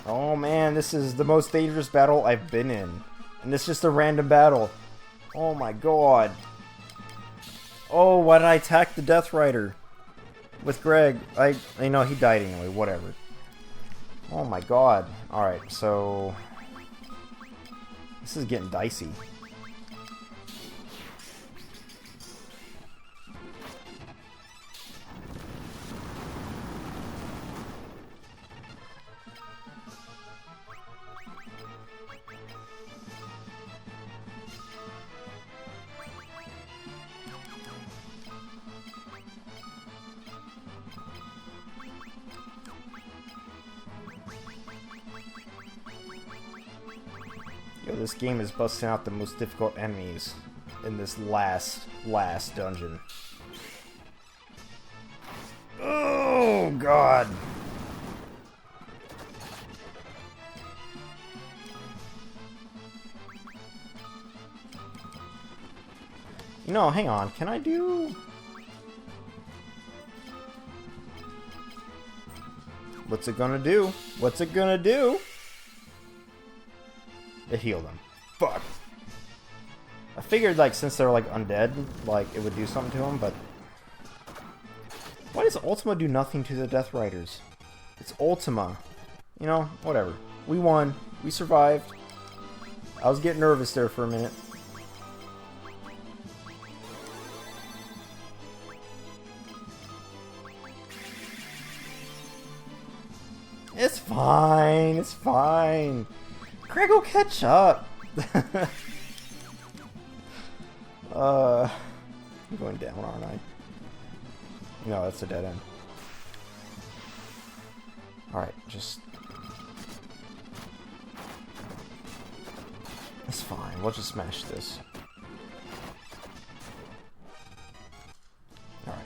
Oh man, this is the most dangerous battle I've been in. And it's just a random battle. Oh my god. Oh, why did I attack the Death Rider? With Greg. I know he died anyway, whatever. Oh my god. Alright, so... This is getting dicey. Yo, this game is busting out the most difficult enemies in this last dungeon. Oh, God. You know, hang on. Can I do... What's it gonna do? What's it gonna do? It healed them. Fuck. I figured, like, since they're, like, undead, like, it would do something to them, but... Why does Ultima do nothing to the Death Riders? It's Ultima. You know, whatever. We won. We survived. I was getting nervous there for a minute. It's fine. It's fine. Craig will catch up. I'm going down, aren't I? No, that's a dead end. Alright, just... It's fine. We'll just smash this. Alright.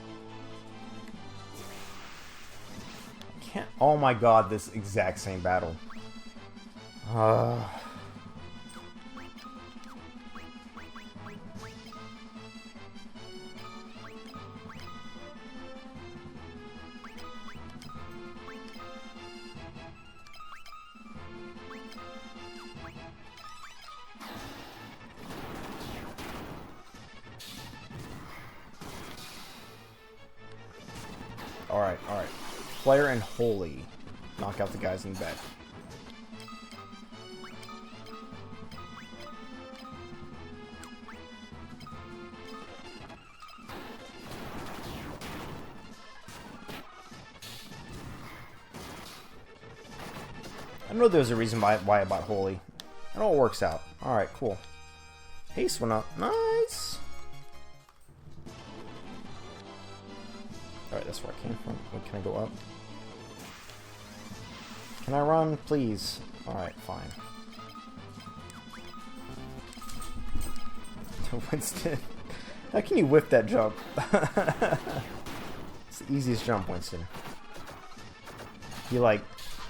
Can't... Oh my god, this exact same battle. Alright, alright. Flare and Holy. Knock out the guys in the back. I know there's a reason why I bought Holy. It all works out. Alright, cool. Haste went up. Nice! Alright, that's where I came from. Wait, can I go up? Can I run, please? Alright, fine. Winston. How can you whip that jump? It's the easiest jump, Winston. He, like,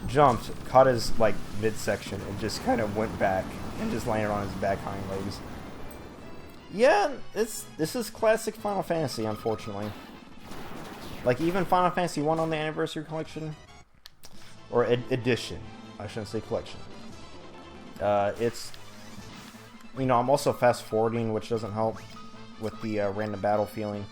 jumped, caught his, like, midsection, and just kind of went back, and just landed on his back hind legs. Yeah, this is classic Final Fantasy, unfortunately. Like, even Final Fantasy 1 on the Anniversary Collection, or edition, I shouldn't say collection. It's, you know, I'm also fast-forwarding, which doesn't help with the random battle feeling.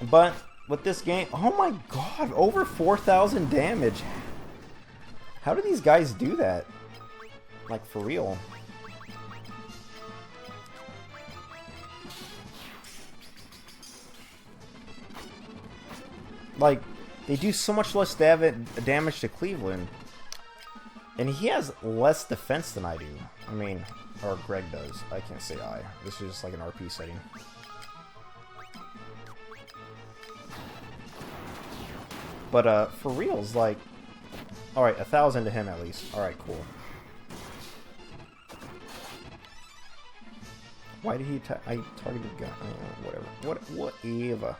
But with this game, oh my god, over 4,000 damage. How do these guys do that? Like, for real. Like, they do so much less damage to Cleveland. And he has less defense than I do. I mean, or Greg does. I can't say I. This is just like an RP setting. But, for reals, like... Alright, 1,000 to him at least. Alright, cool. Why did he I targeted gun. Whatever. Whatever.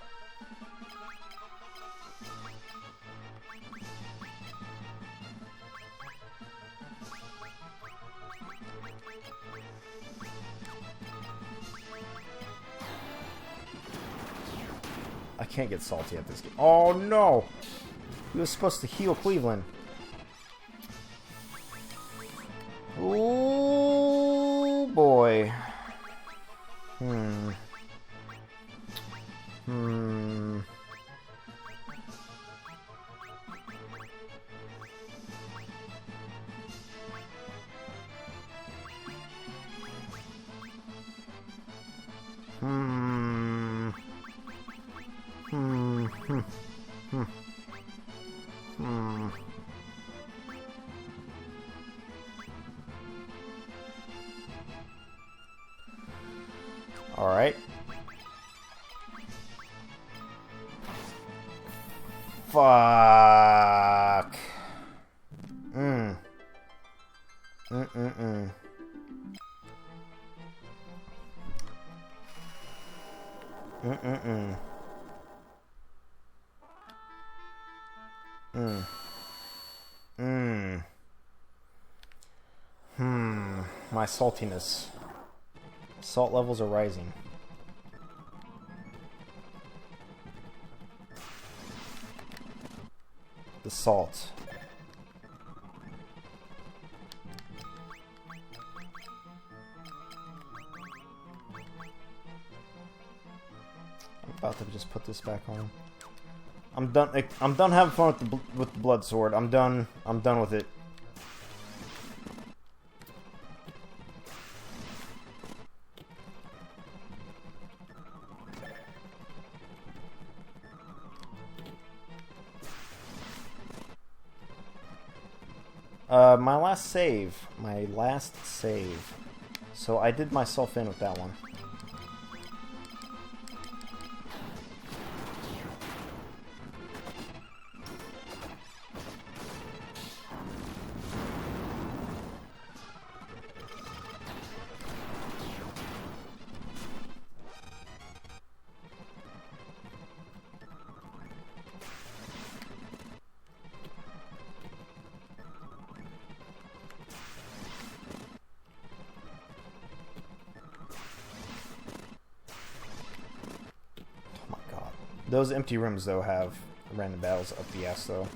I can't get salty at this game. Oh no! He was supposed to heal Cleveland. Oh boy. Alright. Fuck. My saltiness. Salt levels are rising. The salt. I'm about to just put this back on. I'm done. I'm done having fun with the blood sword. I'm done. I'm done with it. My last save. So I did myself in with that one. Those empty rooms, though, have random battles up the ass, though.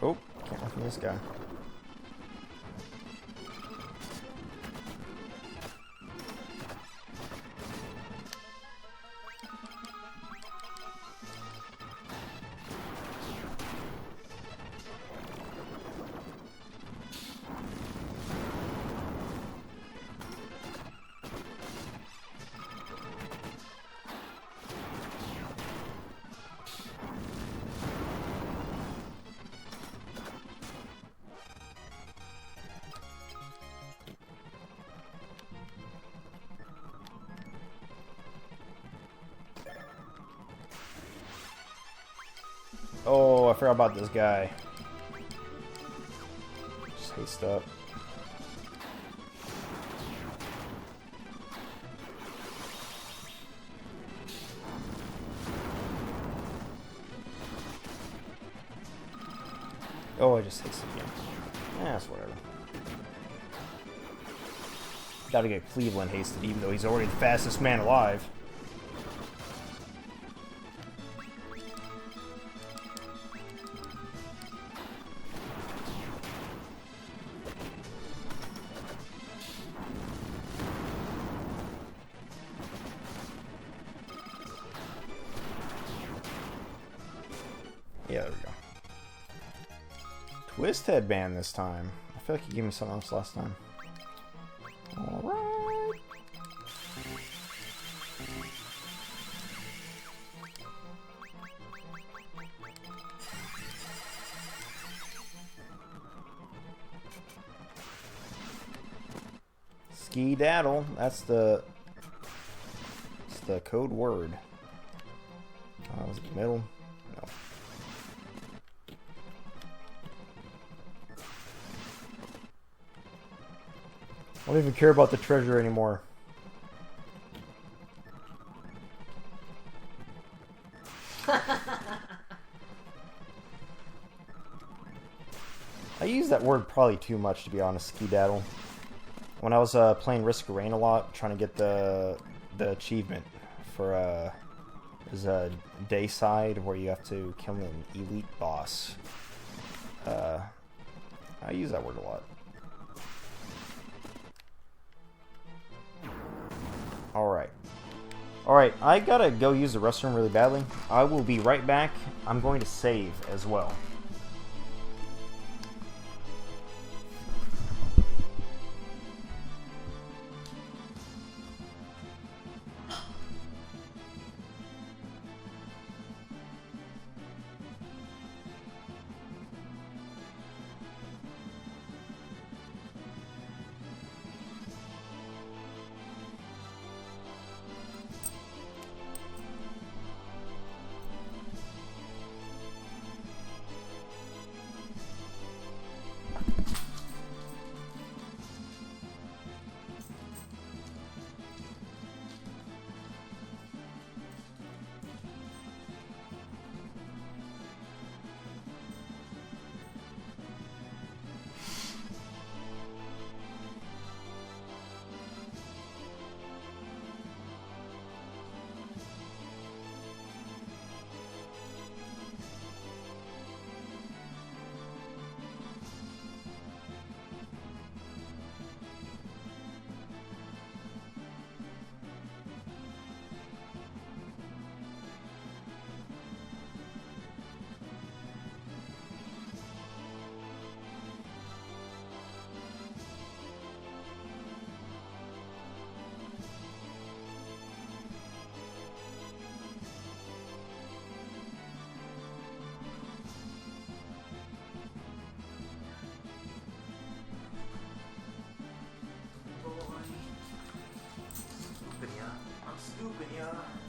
Oh, can't run from this guy. Oh, I forgot about this guy. Just haste up. Oh, I just hasted again. That's whatever. Gotta get Cleveland hasted, even though he's already the fastest man alive. Yeah, there we go. Twist headband this time. I feel like he gave me something else last time. Alright. Ski-daddle. That's the code word. Was it the middle? No. I don't even care about the treasure anymore. I use that word probably too much, to be honest, ski-daddle. When I was playing Risk of Rain a lot, trying to get the achievement for there's a Dayside where you have to kill an elite boss. I use that word a lot. Alright, I gotta go use the restroom really badly. I will be right back. I'm going to save as well.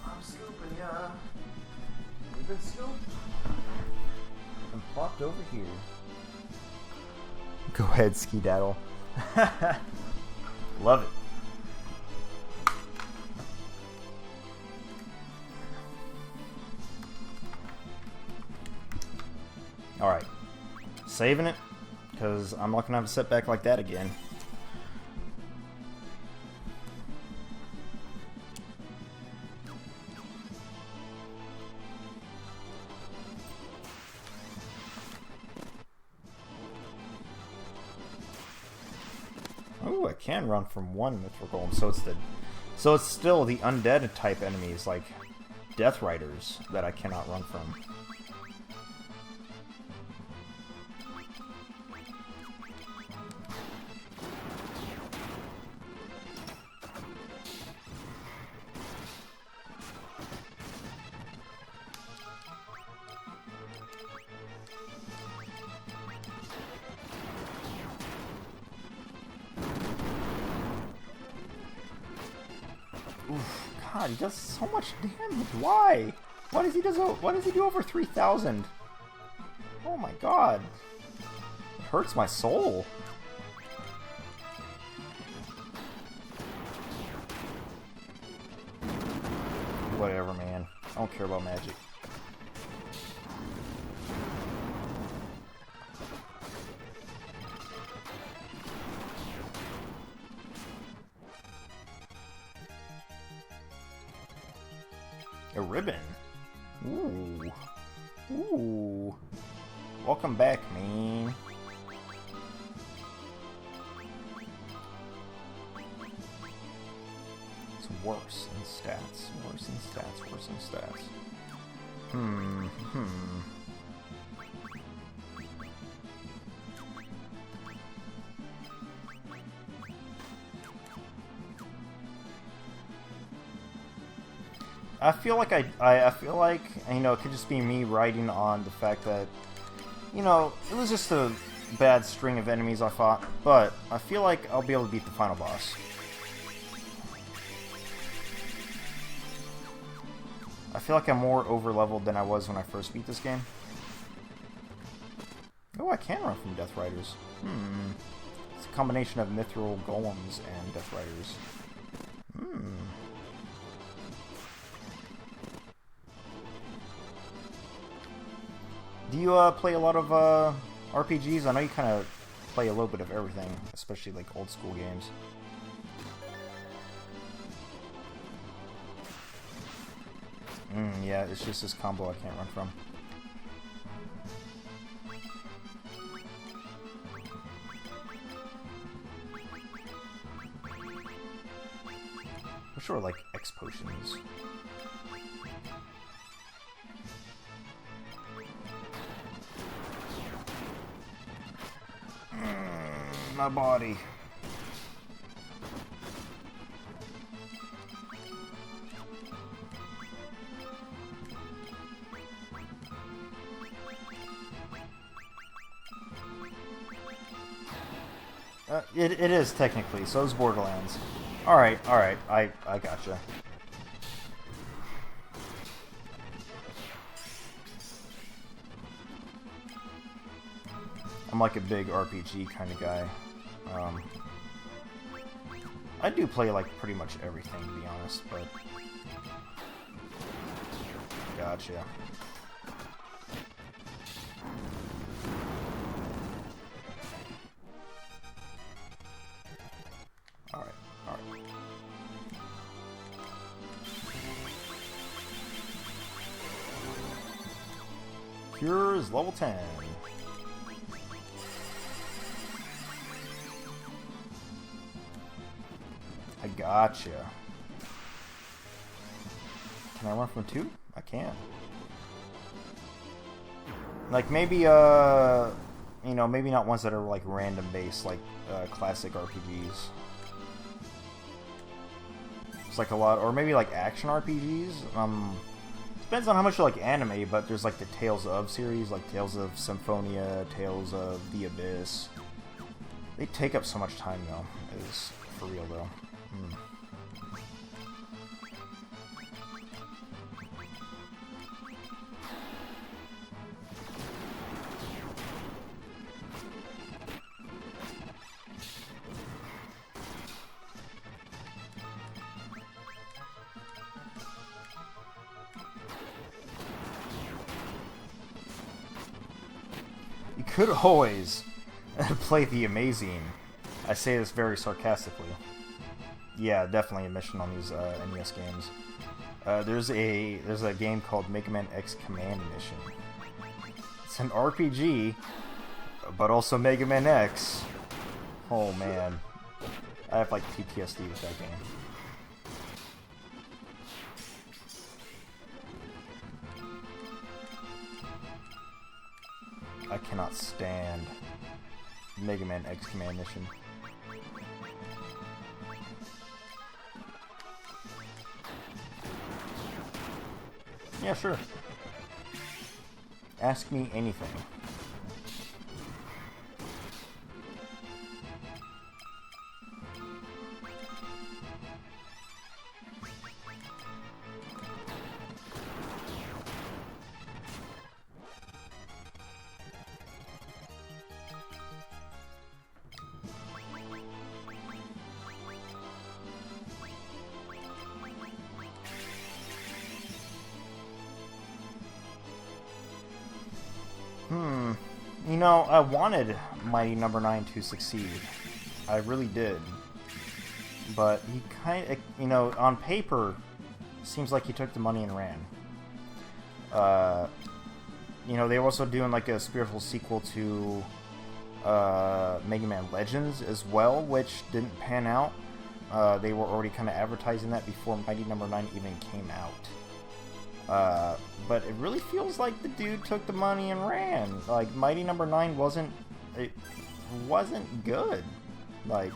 I'm scooping ya. You've been scooped. I'm plopped over here. Go ahead, ski-daddle. Love it. Alright. Saving it, because I'm not going to have a setback like that again. Ooh, I can run from one Mithril Golem, so it's still the undead type enemies like Death Riders that I cannot run from. God, he does so much damage. Why? Why does he do over 3,000? Oh my god. It hurts my soul. Whatever, man. I don't care about magic. A ribbon. Ooh. Ooh. Welcome back, man. It's worse in stats. Worse in stats. Worse in stats. I feel like I feel like, you know, it could just be me riding on the fact that, you know, it was just a bad string of enemies I fought, but I feel like I'll be able to beat the final boss. I feel like I'm more over-leveled than I was when I first beat this game. Oh, I can run from Death Riders. It's a combination of Mithril Golems and Death Riders. Do you play a lot of RPGs? I know you kind of play a little bit of everything, especially like old school games. Yeah, it's just this combo I can't run from. I'm sure like X potions. My body. It is technically, so is Borderlands. Alright, I gotcha. I'm like a big RPG kind of guy. I do play like pretty much everything, to be honest, but... Gotcha. Alright. Cure is level 10. I gotcha. Can I run from 2? I can. Like maybe you know, maybe not ones that are like random based, like classic RPGs. It's like a lot, or maybe like action RPGs. Depends on how much you like anime, but there's like the Tales of series, like Tales of Symphonia, Tales of the Abyss. They take up so much time though. It is for real though. You could always play the Amazing. I say this very sarcastically. Yeah, definitely a mission on these NES games. There's a game called Mega Man X Command Mission. It's an RPG, but also Mega Man X. Oh man, I have like PTSD with that game. I cannot stand Mega Man X Command Mission. Yeah, sure. Ask me anything. You know, I wanted Mighty Number 9 to succeed. I really did. But he kind of, you know, on paper, seems like he took the money and ran. You know, they were also doing like a spiritual sequel to Mega Man Legends as well, which didn't pan out. They were already kind of advertising that before Mighty Number 9 even came out. But it really feels like the dude took the money and ran. Like, Mighty Number 9 wasn't good. Like,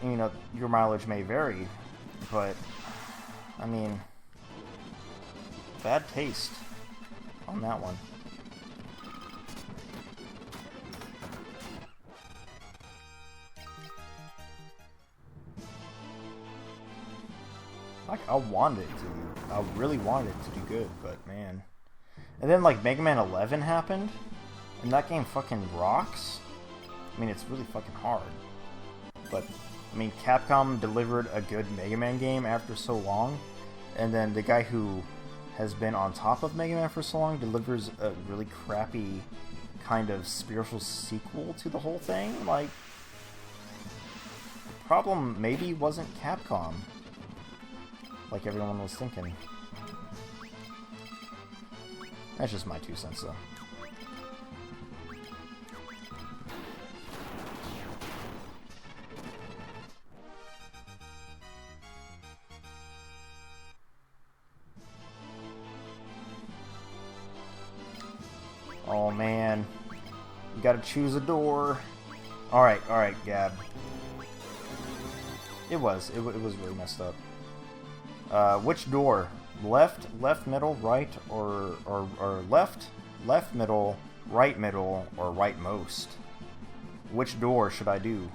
you know, your mileage may vary, but, I mean, bad taste on that one. Like, I really wanted it to do good, but man. And then, like, Mega Man 11 happened, and that game fucking rocks. I mean, it's really fucking hard. But, I mean, Capcom delivered a good Mega Man game after so long, and then the guy who has been on top of Mega Man for so long delivers a really crappy kind of spiritual sequel to the whole thing. Like, the problem maybe wasn't Capcom, like everyone was thinking. That's just my 2 cents, though. Oh man, you gotta choose a door. All right, Gab. It was really messed up. Which door? Left, middle, right, or left, middle, or rightmost? Which door should I do?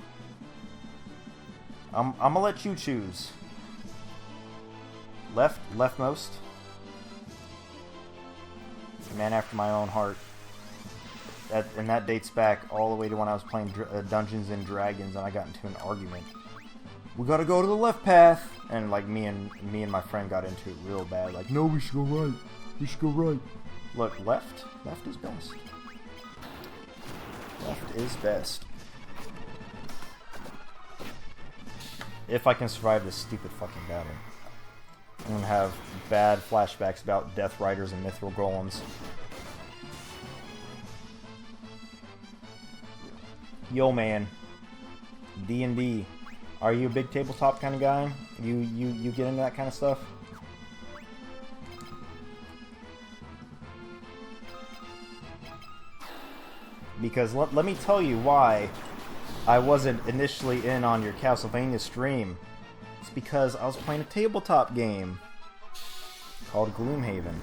I'm gonna let you choose. Leftmost? Man after my own heart. And that dates back all the way to when I was playing Dungeons and Dragons, and I got into an argument. We gotta go to the left path, and like me and my friend got into it real bad. Like, no, we should go right. We should go right. Look, left is best. Left is best. If I can survive this stupid fucking battle, I'm gonna have bad flashbacks about Death Riders and Mithril Golems. Yo, man. D&D. Are you a big tabletop kind of guy? You get into that kind of stuff? Because let me tell you why I wasn't initially in on your Castlevania stream. It's because I was playing a tabletop game called Gloomhaven.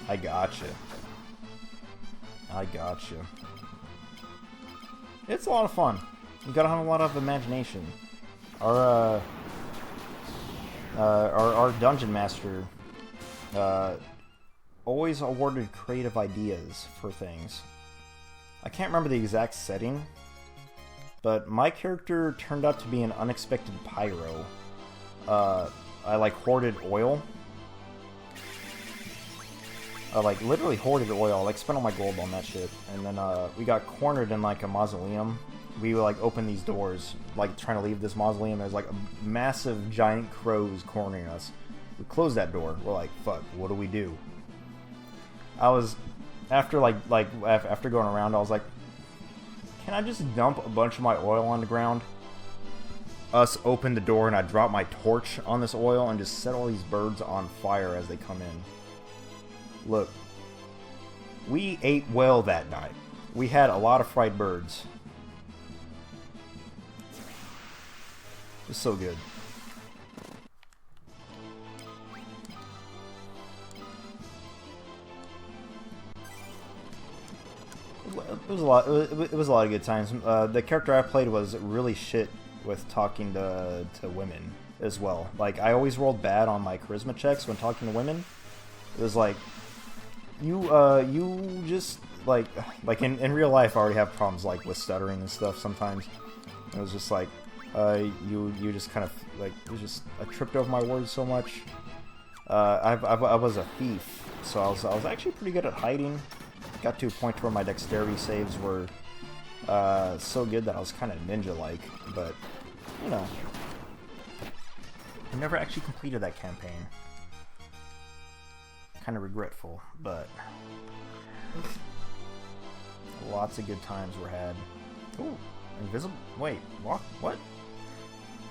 I gotcha. It's a lot of fun. You gotta have a lot of imagination. Our dungeon master always awarded creative ideas for things. I can't remember the exact setting, but my character turned out to be an unexpected pyro. I like hoarded oil. I like literally hoarded oil. I like spent all my gold on that shit, and then we got cornered in like a mausoleum. We would like open these doors, like trying to leave this mausoleum. There's like a massive giant crows cornering us. We closed that door. We're like, fuck, what do we do? I was after after going around, I was like, can I just dump a bunch of my oil on the ground? Us open the door and I drop my torch on this oil and just set all these birds on fire as they come in. Look, we ate well that night. We had a lot of fried birds. It's so good. It was a lot. It was a lot of good times. The character I played was really shit with talking to women as well. Like, I always rolled bad on my charisma checks when talking to women. It was like, you just in real life, I already have problems like with stuttering and stuff sometimes. It was just like, you just kind of like, it was just, I tripped over my words so much. I was a thief, so I was actually pretty good at hiding. Got to a point where my dexterity saves were so good that I was kind of ninja-like, but you know, I never actually completed that campaign. Kind of regretful, but lots of good times were had. Ooh, invisible. Wait, what?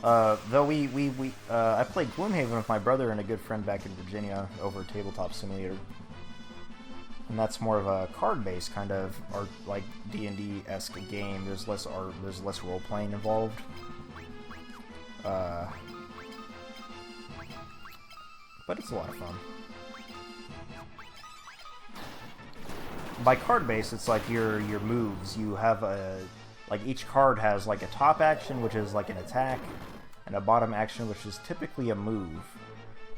Though I played Gloomhaven with my brother and a good friend back in Virginia over Tabletop Simulator, and that's more of a card-based kind of art, like D&D-esque game. There's less art, there's less role-playing involved. But it's a lot of fun. By card-based, it's like your moves. You have like each card has like a top action, which is like an attack, and a bottom action, which is typically a move.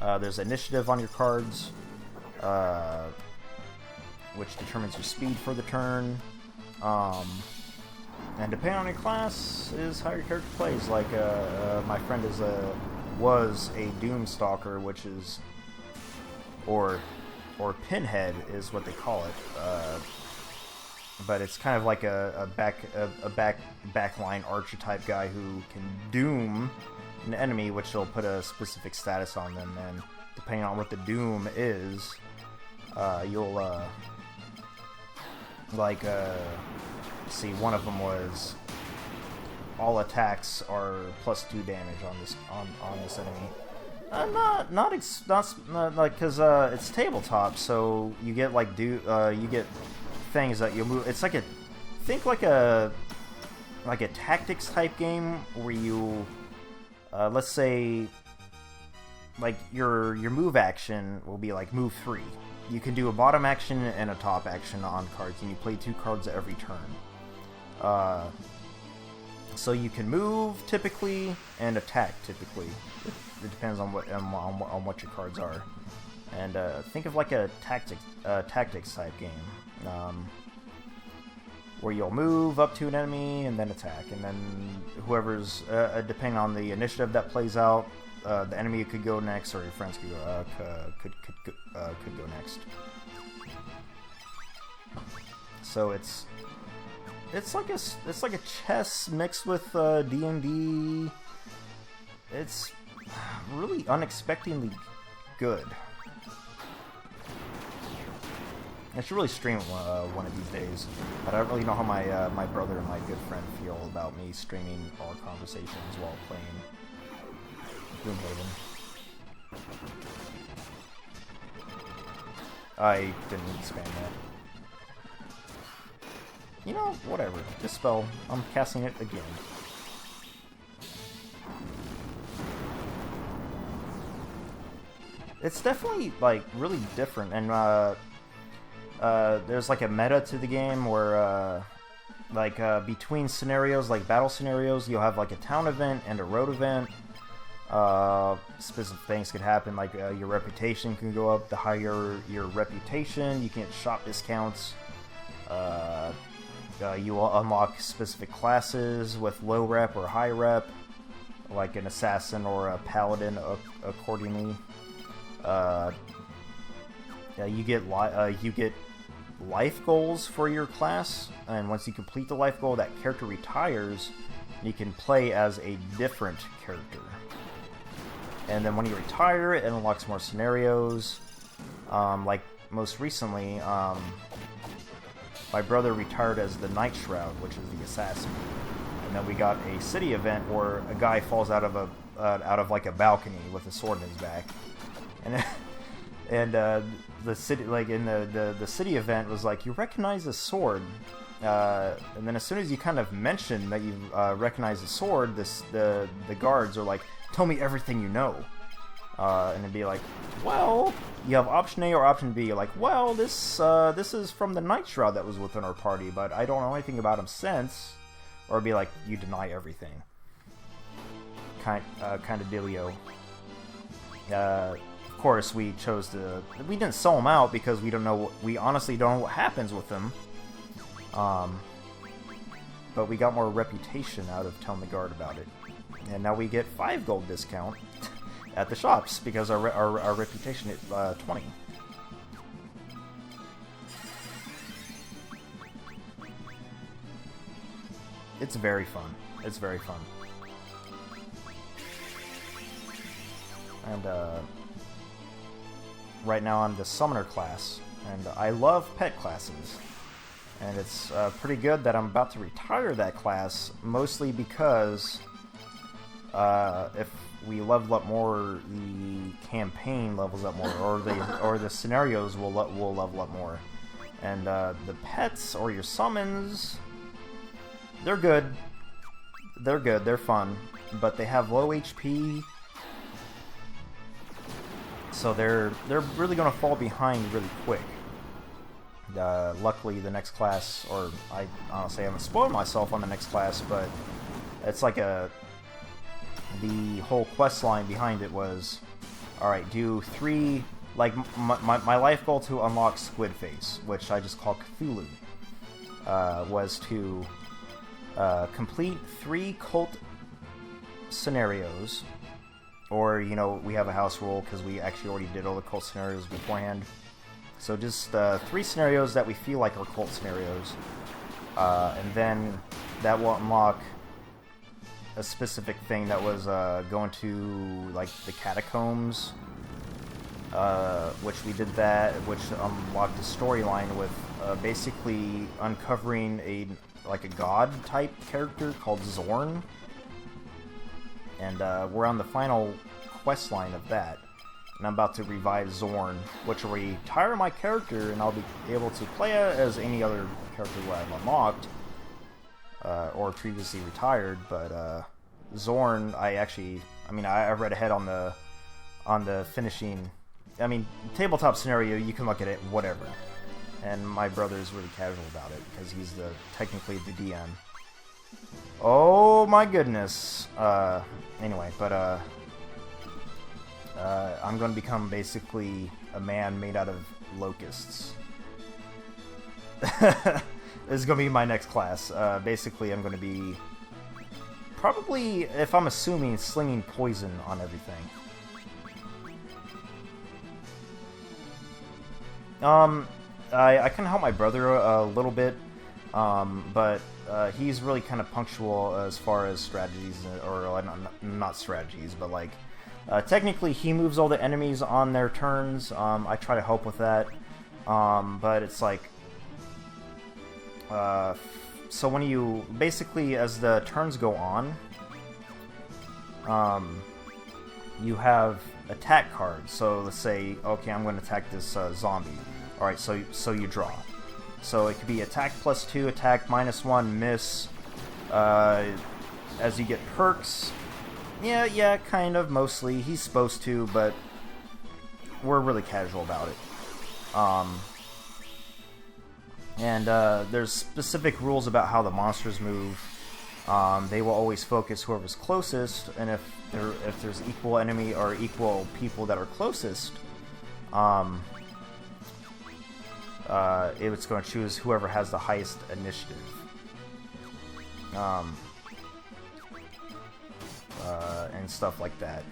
There's initiative on your cards, which determines your speed for the turn. And depending on your class, is how your character plays. Like my friend was a Doomstalker, which is or Pinhead is what they call it. But it's kind of like a backline archer type guy who can doom an enemy, which will put a specific status on them, and depending on what the doom is, you'll see, one of them was all attacks are +2 damage on this enemy. Not like, because it's tabletop, so you get like you get things that you move. It's like a tactics type game where you let's say like your move action will be like move 3. You can do a bottom action and a top action on cards, and you play 2 cards every turn. So you can move typically and attack typically. It depends on what your cards are. And think of like a tactics type game, where you'll move up to an enemy and then attack, and then whoever's depending on the initiative that plays out, the enemy could go next, or your friends could go next. So it's like a chess mixed with D&D. It's really unexpectedly good. I should really stream it one of these days, but I don't really know how my brother and my good friend feel about me streaming our conversations while playing Gloomhaven. I didn't spam that. You know, whatever. This spell, I'm casting it again. It's definitely, like, really different, and, there's, like, a meta to the game where, between scenarios, like battle scenarios, you'll have, like, a town event and a road event. Specific things could happen, like, your reputation can go up. The higher your reputation, you can get shop discounts. You will unlock specific classes with low rep or high rep, like an assassin or a paladin accordingly. You get life goals for your class, and once you complete the life goal, that character retires, and you can play as a different character. And then when you retire, it unlocks more scenarios. Like most recently, my brother retired as the Night Shroud, which is the assassin. And then we got a city event where a guy falls out of like a balcony with a sword in his back, and the city, like in the city event, was like, you recognize the sword, and then as soon as you kind of mention that you recognize the sword, the guards are like, tell me everything you know. And it'd be like, well, you have option A or option B. You're like, well, this is from the Night Shroud that was within our party, but I don't know anything about him since. Or it'd be like, you deny everything. Kind of dealio. Of course, we didn't sell him out because we honestly don't know what happens with him. But we got more reputation out of telling the guard about it. And now we get 5 gold discount at the shops because our reputation is 20. It's very fun. It's very fun. And right now I'm the summoner class, and I love pet classes. And it's pretty good that I'm about to retire that class, mostly because if we level up more, the campaign levels up more, or the scenarios will level up more. And the pets or your summons, they're good. They're good. They're fun, but they have low HP, so they're really gonna fall behind really quick. Luckily, the next class, or I honestly haven't spoiled myself on the next class, but it's like the whole quest line behind it was, alright, do 3, like, my life goal to unlock Squid Face, which I just call Cthulhu, was to complete 3 cult scenarios, or, you know, we have a house rule, because we actually already did all the cult scenarios beforehand. So just 3 scenarios that we feel like are cult scenarios, and then that will unlock a specific thing that was going to, like, the catacombs, which we did that, which unlocked a storyline with basically uncovering a god type character called Zorn, and we're on the final quest line of that. And I'm about to revive Zorn, which will retire my character, and I'll be able to play as any other character who I've unlocked, or previously retired. But Zorn, I read ahead on the finishing. I mean, tabletop scenario, you can look at it whatever, and my brother's really casual about it because he's technically the DM. Oh my goodness. Anyway, but I'm going to become basically a man made out of locusts. This is going to be my next class. Basically, I'm going to be probably, if I'm assuming, slinging poison on everything. I can help my brother a little bit, but he's really kind of punctual as far as strategies, or not strategies, but like, technically he moves all the enemies on their turns. I try to help with that, but it's like, so when you, basically as the turns go on, you have attack cards. So let's say, okay, I'm going to attack this zombie. Alright, so you draw. So it could be attack +2, attack -1, miss. As you get perks, yeah, kind of, mostly. He's supposed to, but we're really casual about it. And there's specific rules about how the monsters move. They will always focus whoever's closest, and if there's equal enemy or equal people that are closest, it's going to choose whoever has the highest initiative. And stuff like that.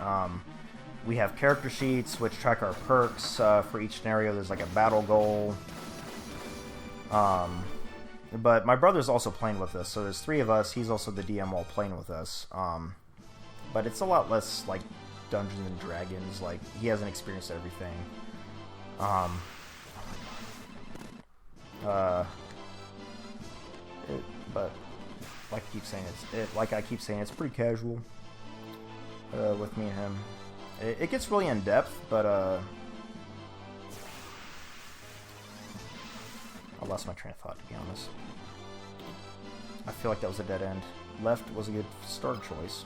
We have character sheets which track our perks. For each scenario there's like a battle goal. But my brother's also playing with us, so there's 3 of us. He's also the DM while playing with us. But it's a lot less like Dungeons and Dragons. Like, he hasn't experienced everything. But like I keep saying, it's pretty casual with me and him. It gets really in depth, but I lost my train of thought, to be honest. I feel like that was a dead end. Left was a good start choice.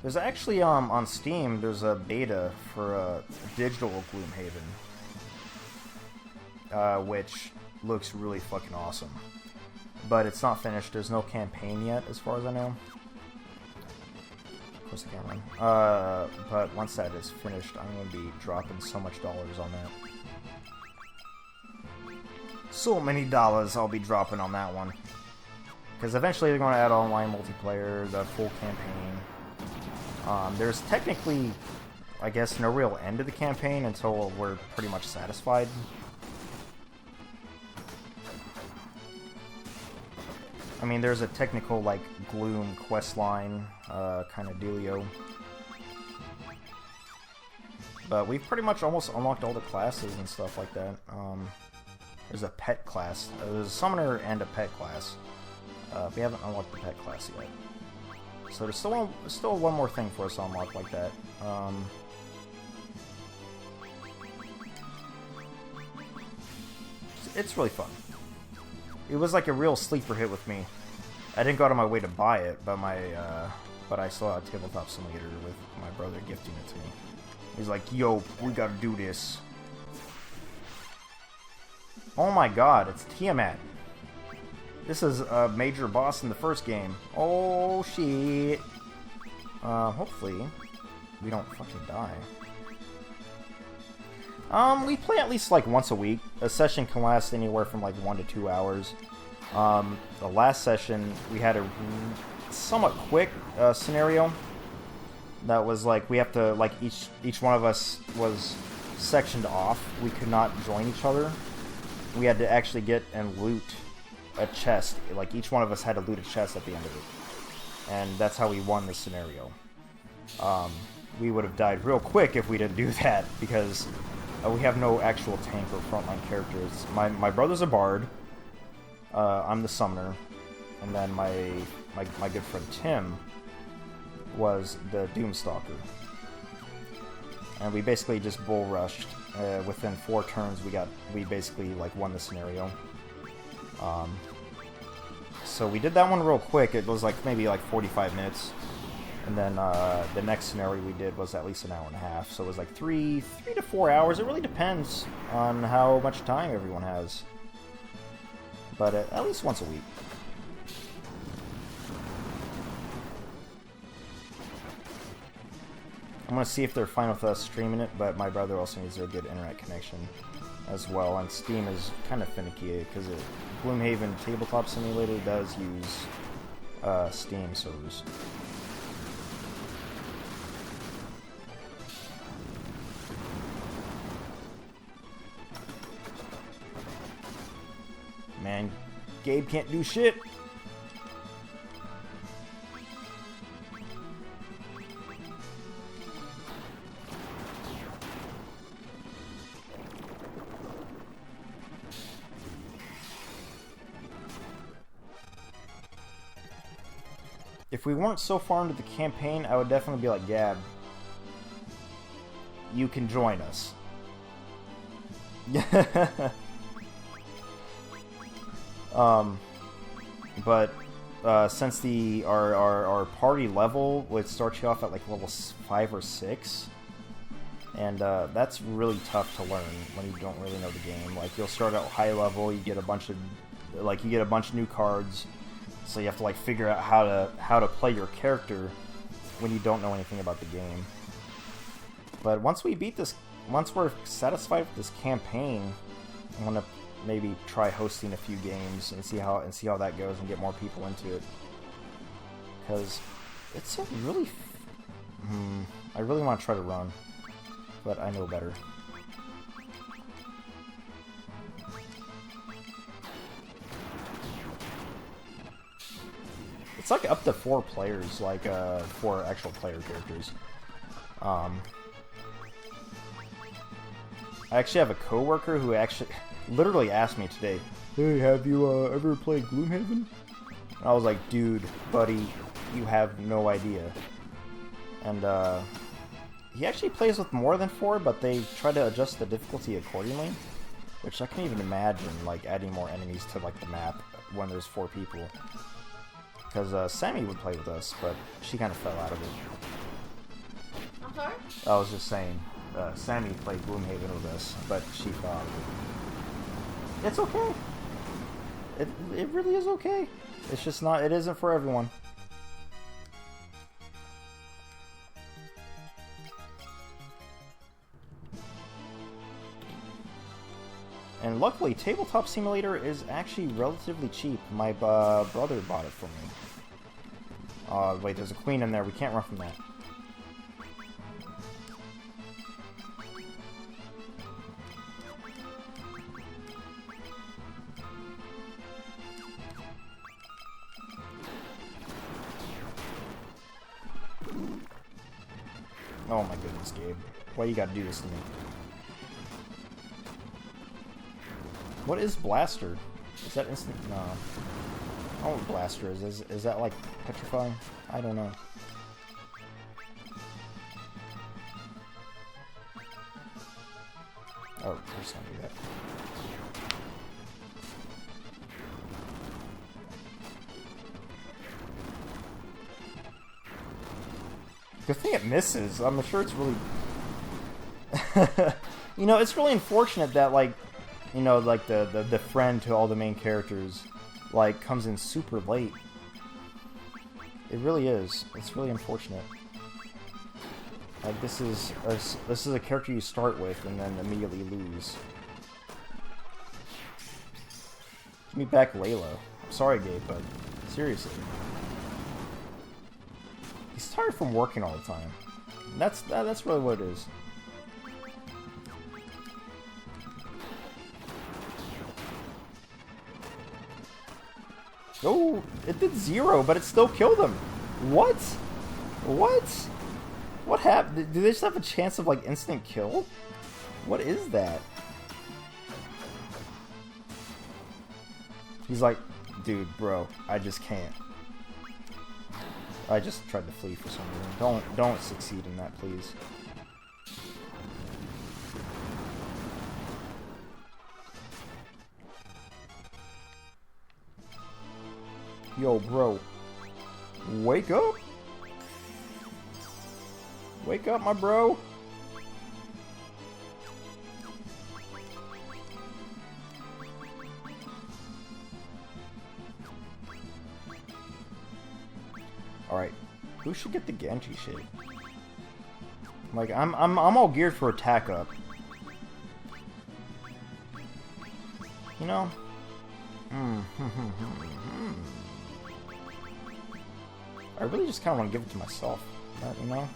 There's actually, on Steam, there's a beta for digital Gloomhaven, which looks really fucking awesome. But it's not finished. There's no campaign yet, as far as I know. course I can run. But once that is finished, I'm going to be dropping so much dollars on that. So many dollars I'll be dropping on that one. Because eventually they're going to add online multiplayer, the full campaign. There's technically, I guess, no real end to the campaign until we're pretty much satisfied. I mean, there's a technical, like, Gloom questline kind of dealio. But we've pretty much almost unlocked all the classes and stuff like that. There's a pet class. There's a summoner and a pet class. We haven't unlocked the pet class yet. So there's still one more thing for us to unlock like that. It's really fun. It was like a real sleeper hit with me. I didn't go out of my way to buy it, but but I saw a Tabletop Simulator with my brother gifting it to me. He's like, "Yo, we gotta do this." Oh my God, it's Tiamat. This is a major boss in the first game. Oh shit. Hopefully we don't fucking die. We play at least like once a week. A session can last anywhere from like 1 to 2 hours. The last session we had a somewhat quick scenario that was like we have to like each one of us was sectioned off. We could not join each other. We had to actually get and loot a chest. Like each one of us had to loot a chest at the end of it, and that's how we won the scenario. We would have died real quick if we didn't do that because we have no actual tank or frontline characters. My brother's a bard. I'm the summoner, and then my good friend Tim was the Doomstalker. And we basically just bull rushed. Within 4 turns, we basically like won the scenario. So we did that one real quick. It was like maybe like 45 minutes. And then the next scenario we did was at least an hour and a half. So it was like 3 to 4 hours. It really depends on how much time everyone has. But at least once a week. I'm going to see if they're fine with us streaming it, but my brother also needs a good internet connection as well. And Steam is kind of finicky because Gloomhaven Tabletop Simulator does use Steam servers. Man, Gabe can't do shit. If we weren't so far into the campaign, I would definitely be like, Gab, you can join us. But since our party level would start you off at like level 5 or 6, and that's really tough to learn when you don't really know the game. Like you'll start out high level, you get a bunch of new cards, so you have to like figure out how to play your character when you don't know anything about the game. But once we're satisfied with this campaign, I'm gonna maybe try hosting a few games and see how that goes and get more people into it. Because it's a really... I really want to try to run, but I know better. It's like up to 4 players, like 4 actual player characters. I actually have a coworker who actually literally asked me today, "Hey, have you ever played Gloomhaven?" And I was like, "Dude, buddy, you have no idea." And he actually plays with more than 4, but they try to adjust the difficulty accordingly, which I can't even imagine, like adding more enemies to like the map when there's 4 people. Because Sammy would play with us, but she kind of fell out of it. I'm sorry? I was just saying, Sammy played Gloomhaven with us, but she fell out of it. It's okay. It really is okay. It's just not. It isn't for everyone. And luckily, Tabletop Simulator is actually relatively cheap. My brother bought it for me. Wait, there's a queen in there. We can't run from that. Oh my goodness, Gabe. Why you gotta do this to me? What is Blaster? Is that instant? No. I don't know what Blaster is. Is that like petrifying? I don't know. Oh, we're just gonna do that. Good thing it misses. I'm sure it's really... You know, it's really unfortunate that, like, you know, like, the friend to all the main characters, like, comes in super late. It really is. It's really unfortunate. Like, this is a character you start with and then immediately lose. Give me back Layla. I'm sorry, Gabe, but seriously. He's tired from working all the time. That's really what it is. Oh, it did 0, but it still killed him. What? What? What happened? Do they just have a chance of, like, instant kill? What is that? He's like, dude, bro, I just can't. I just tried to flee for some reason. Don't succeed in that, please. Yo, bro. Wake up! Wake up, my bro! Alright. Who should get the Genji shit? Like, I'm all geared for attack up. You know? I really just kind of want to give it to myself. You know?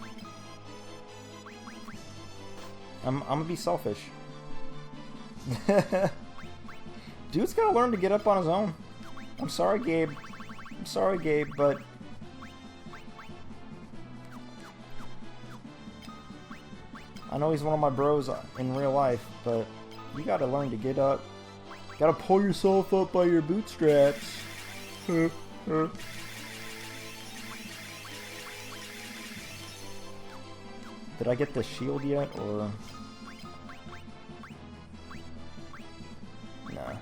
I'm gonna be selfish. Dude's gotta learn to get up on his own. I'm sorry, Gabe. I'm sorry, Gabe, but... I know he's one of my bros in real life, but you gotta learn to get up. Gotta pull yourself up by your bootstraps. Did I get the shield yet, or... Nah.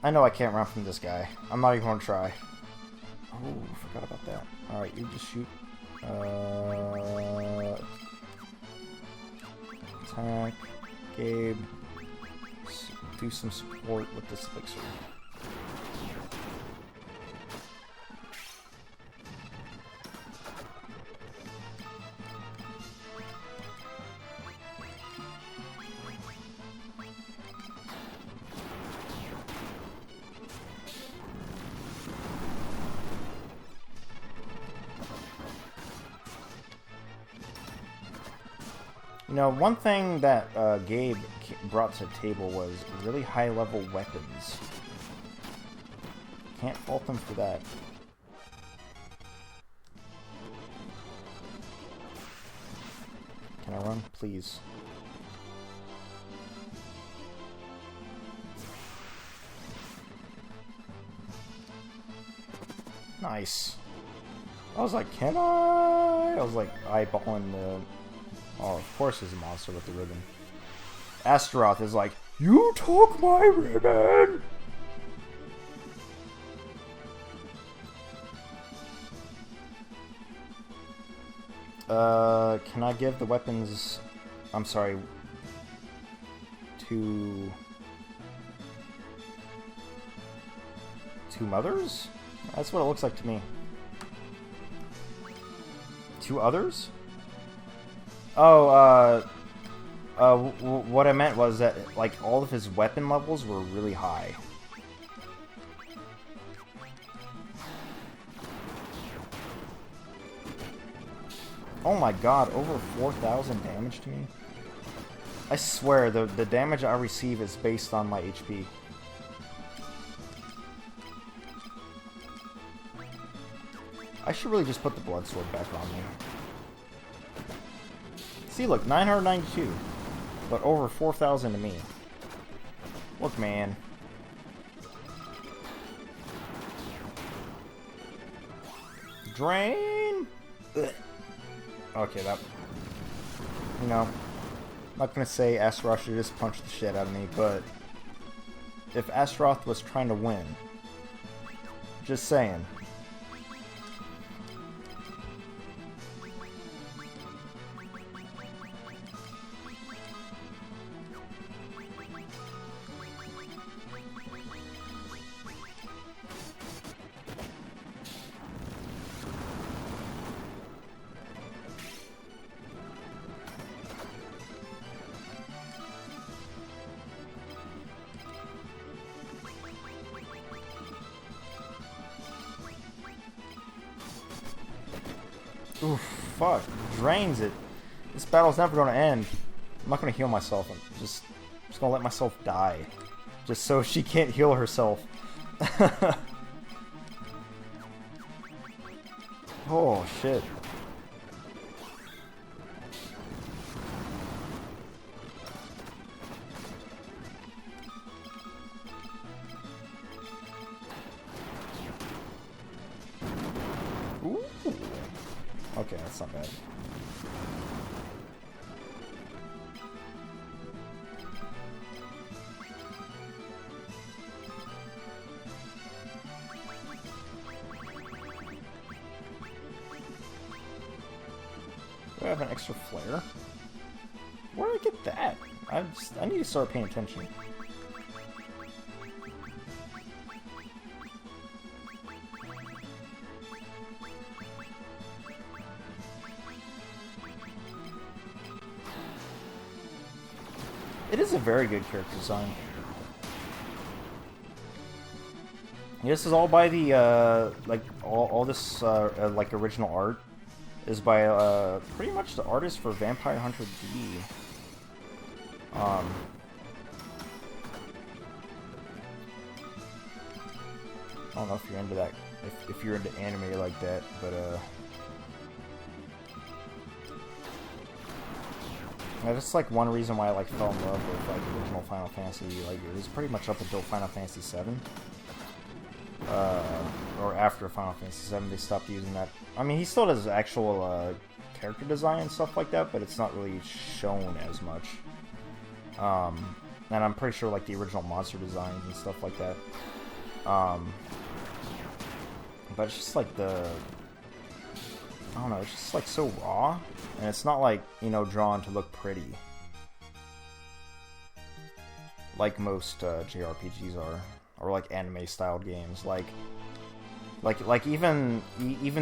I know I can't run from this guy. I'm not even gonna try. Oh, forgot about that. Alright, you just shoot. Attack. Gabe. Do some support with this elixir. You know, one thing that Gabe brought to the table was really high-level weapons. Can't fault them for that. Can I run? Please. Nice. I was like, can I? I was like eyeballing the... Oh, of course there's a monster with the ribbon. Astaroth is like, you took my ribbon! Can I give the weapons... I'm sorry. To mothers? That's what it looks like to me. two others? Oh, what I meant was that, like, all of his weapon levels were really high. Oh my god, over 4,000 damage to me? I swear, the damage I receive is based on my HP. I should really just put the blood sword back on me. See, look, 992. But over 4,000 to me. Look, man. Drain! Ugh. Okay, that... You know, I'm not gonna say Astaroth should just punch the shit out of me, but... If Astaroth was trying to win... Just saying. Oof, fuck. Drains it. This battle's never gonna end. I'm not gonna heal myself. I'm just gonna let myself die. Just so she can't heal herself. Oh, shit. Ooh. Okay, that's not bad. Do I have an extra flare? Where did I get that? I need to start paying attention. It is a very good character design. This is all by the like all this like original art is by pretty much the artist for Vampire Hunter D. I don't know if you're into that, if you're into anime like that, but that's like one reason why I like fell in love with like original Final Fantasy. Like it was pretty much up until Final Fantasy VII, or after Final Fantasy VII they stopped using that. I mean, he still does actual character design and stuff like that, but it's not really shown as much. And I'm pretty sure like the original monster designs and stuff like that. But it's just like I don't know, it's just like so raw, and it's not like, you know, drawn to look pretty like most JRPGs are, or like anime styled games. Like even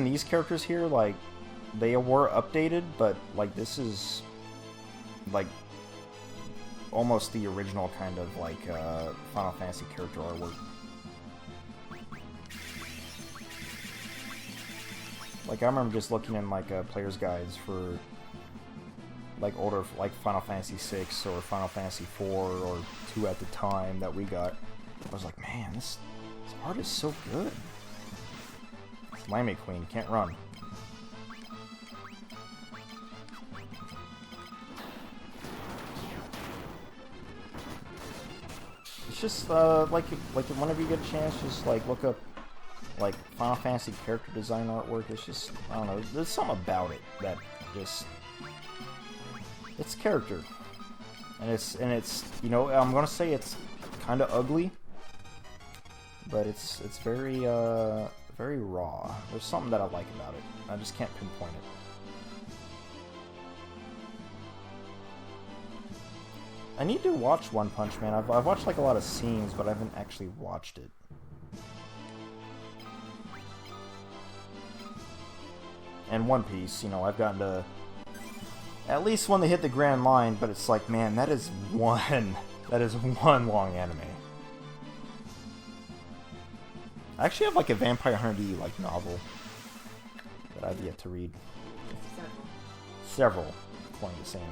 these characters here, like they were updated, but like this is like almost the original kind of like Final Fantasy character artwork. Like, I remember just looking in, like, player's guides for, like, older, like, Final Fantasy 6 or Final Fantasy 4 or 2 at the time that we got. I was like, man, this art is so good. Slimy Queen, can't run. It's just, like whenever you get a chance, just, like, look up like Final Fantasy character design artwork. It's just, I don't know, there's something about it that just, it's character, and it's you know, I'm gonna say it's kind of ugly, but it's very very raw. There's something that I like about it. I just can't pinpoint it. I need to watch One Punch Man. I've watched like a lot of scenes, but I haven't actually watched it. and One Piece, you know, I've gotten to at least when they hit the grand line, but it's like, man, that is one long anime. I actually have like a Vampire Hunter D like novel that I've yet to read. Several, according to Sammy.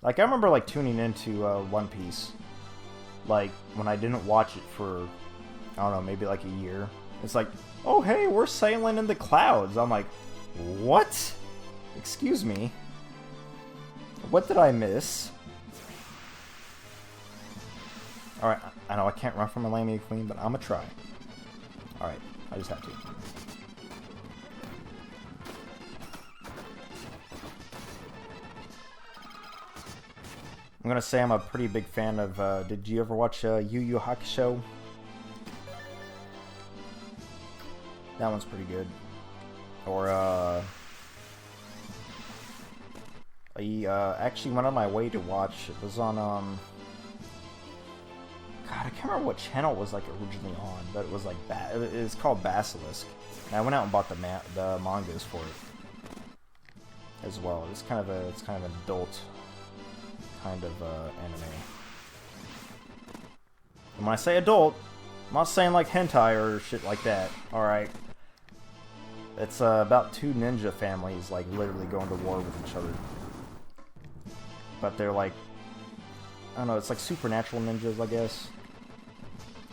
Like, I remember like tuning into One Piece, like when I didn't watch it for, I don't know, maybe like a year. It's like, oh hey, we're sailing in the clouds. I'm like, what? Excuse me. What did I miss? Alright, I know I can't run from a Lamia Queen, but I'm gonna try. Alright, I just have to. I'm gonna say I'm a pretty big fan of, did you ever watch Yu Yu Hakusho? That one's pretty good. Or, I actually went on my way to watch, it was on, God, I can't remember what channel it was, like, originally on, but it was, like, it's called Basilisk. And I went out and bought the mangas for it. As well. It's kind of an adult kind of, anime. And when I say adult, I'm not saying, like, hentai or shit like that, alright? It's, about two ninja families, like, literally going to war with each other. But they're, like, I don't know, it's like supernatural ninjas, I guess.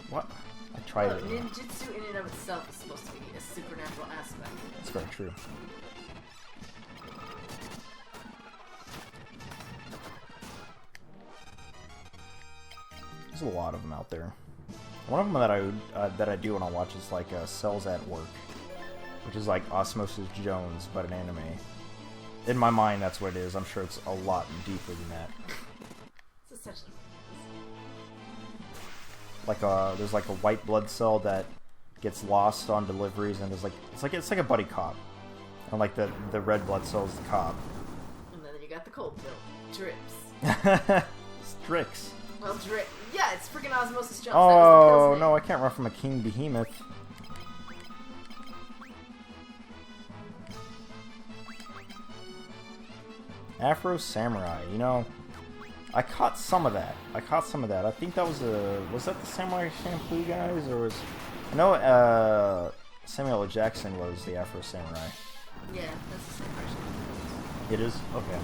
What? I tried it. Ninjutsu in and of itself is supposed to be a supernatural aspect. That's very true. There's a lot of them out there. One of them that I do want to watch is like Cells at Work, which is like Osmosis Jones, but an anime. In my mind, that's what it is. I'm sure it's a lot deeper than that. It's essentially like there's like a white blood cell that gets lost on deliveries, and there's like it's like a buddy cop, and like the red blood cell is the cop. And then you got the cold pill, Drips. Strix. Well, yeah, it's freaking Osmosis Jones. Oh no, I can't run from a King Behemoth. Afro Samurai, you know, I caught some of that. I think that was that the Samurai Champloo guys, or was... I know, Samuel L. Jackson was the Afro Samurai. Yeah, that's the same version. It is? Okay.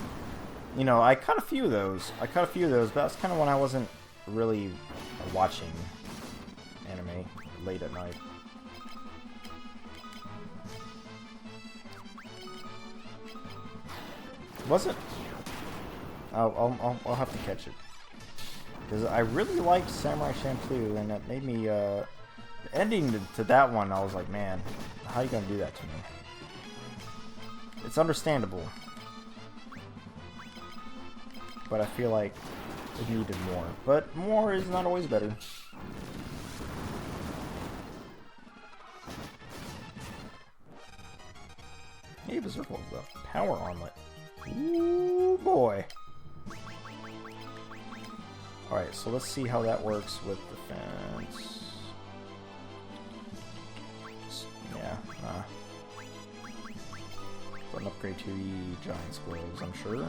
You know, I caught a few of those, but that's kind of when I wasn't really watching anime late at night. Was it? I'll have to catch it. Because I really liked Samurai Champloo, and it made me, the ending to that one, I was like, man, how are you gonna do that to me? It's understandable. But I feel like it needed more. But more is not always better. Hey, Berserk was the power armlet. Ooh, boy. Alright, so let's see how that works with defense. Yeah, Put an upgrade to the giant squirrels, I'm sure.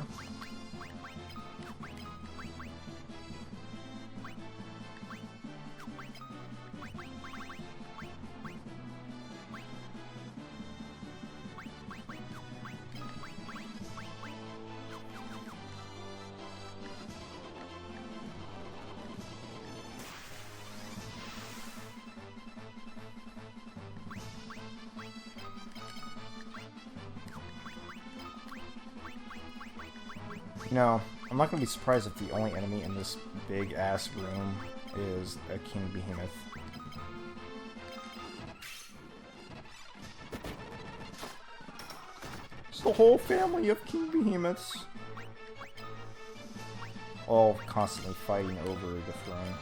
You know, I'm not going to be surprised if the only enemy in this big-ass room is a King Behemoth. It's the whole family of King Behemoths. All constantly fighting over the throne.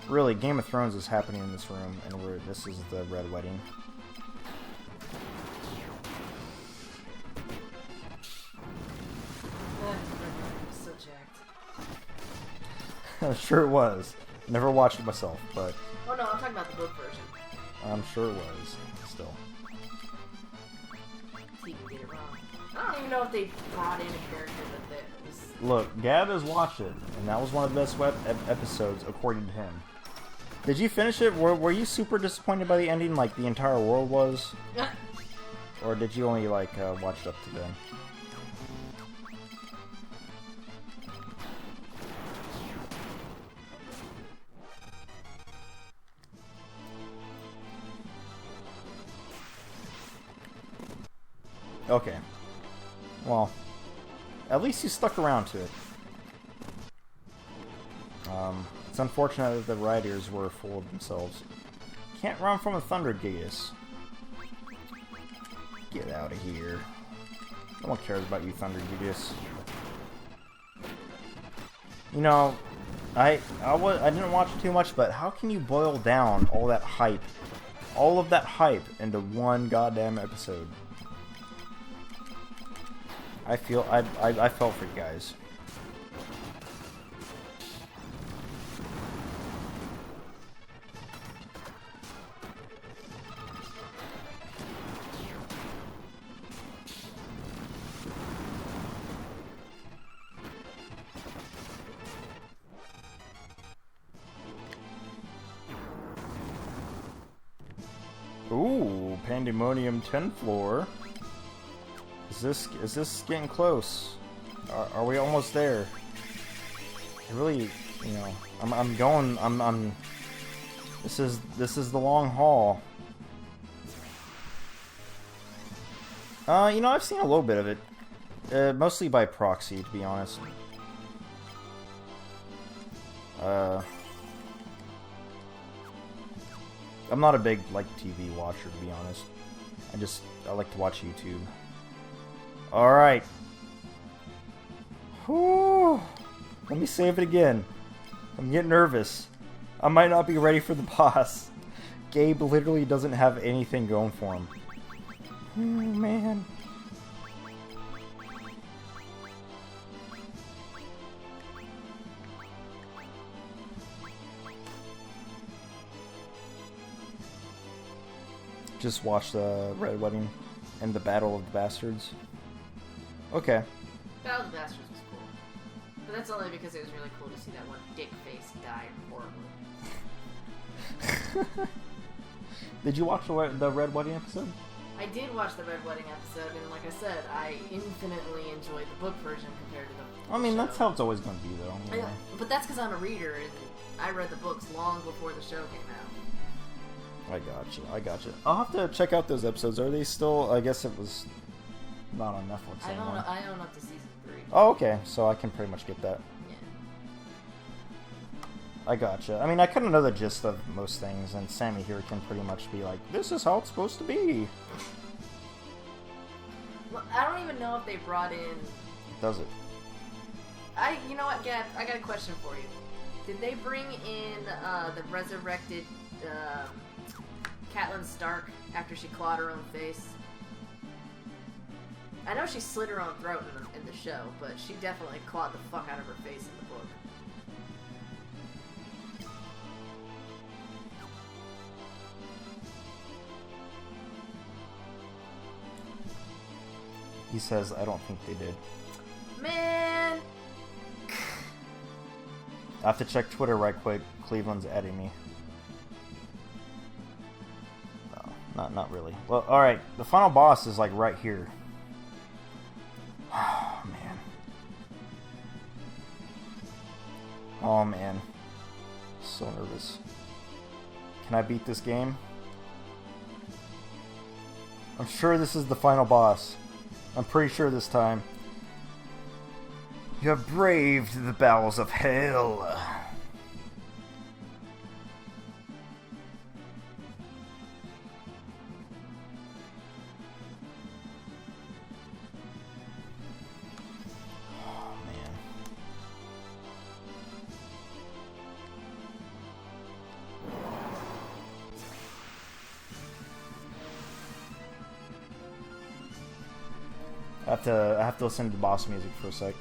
Really, Game of Thrones is happening in this room, and this is the Red Wedding. Sure it was. Never watched it myself, but Oh no, I'm talking about the book version. I'm sure it was. Still. He did it wrong. I don't even know if they brought in a character that was... Look, Gab has watched it, and that was one of the best episodes, according to him. Did you finish it? Were you super disappointed by the ending, like the entire world was? Or did you only, like, watch it up to then? Okay. Well, at least you stuck around to it. It's unfortunate that the writers were full of themselves. Can't run from a Thunder Gigas. Get out of here. No one cares about you, Thunder Gigas. You know, I didn't watch too much, but how can you boil down all that hype, all of that hype, into one goddamn episode? I felt for you guys. Ooh, Pandemonium 10th floor. Is this getting close? Are we almost there? I really, you know, I'm this is the long haul. You know, I've seen a little bit of it. Mostly by proxy, to be honest. I'm not a big, like, TV watcher, to be honest. I like to watch YouTube. Alright. Whew. Let me save it again. I'm getting nervous. I might not be ready for the boss. Gabe literally doesn't have anything going for him. Oh, man. Just watch the Red Wedding and the Battle of the Bastards. Okay. Battle of the Bastards was cool. But that's only because it was really cool to see that one dick face die horribly. Did you watch the Red Wedding episode? I did watch the Red Wedding episode, and like I said, I infinitely enjoyed the book version compared to the I mean, show. that's how it's always going to be, though. Yeah, but that's because I'm a reader, and I read the books long before the show came out. I gotcha. I'll have to check out those episodes. Are they still... I guess it was not on Netflix anymore. I own up to season 3. Oh, okay. So I can pretty much get that. Yeah. I gotcha. I mean, I kind of know the gist of most things, and Sammy here can pretty much be like, this is how it's supposed to be. Well, I don't even know if they brought in... Does it? You know what, Gab? I got a question for you. Did they bring in the resurrected Catelyn Stark after she clawed her own face? I know she slit her own throat in the show, but she definitely clawed the fuck out of her face in the book. He says, I don't think they did. Man! I have to check Twitter right quick. Cleveland's adding me. No, not really. Well, alright. The final boss is, like, right here. Oh, man. Oh, man. So nervous. Can I beat this game? I'm sure this is the final boss. I'm pretty sure this time. You have braved the bowels of hell. Oh, man. I have to listen to the boss music for a sec.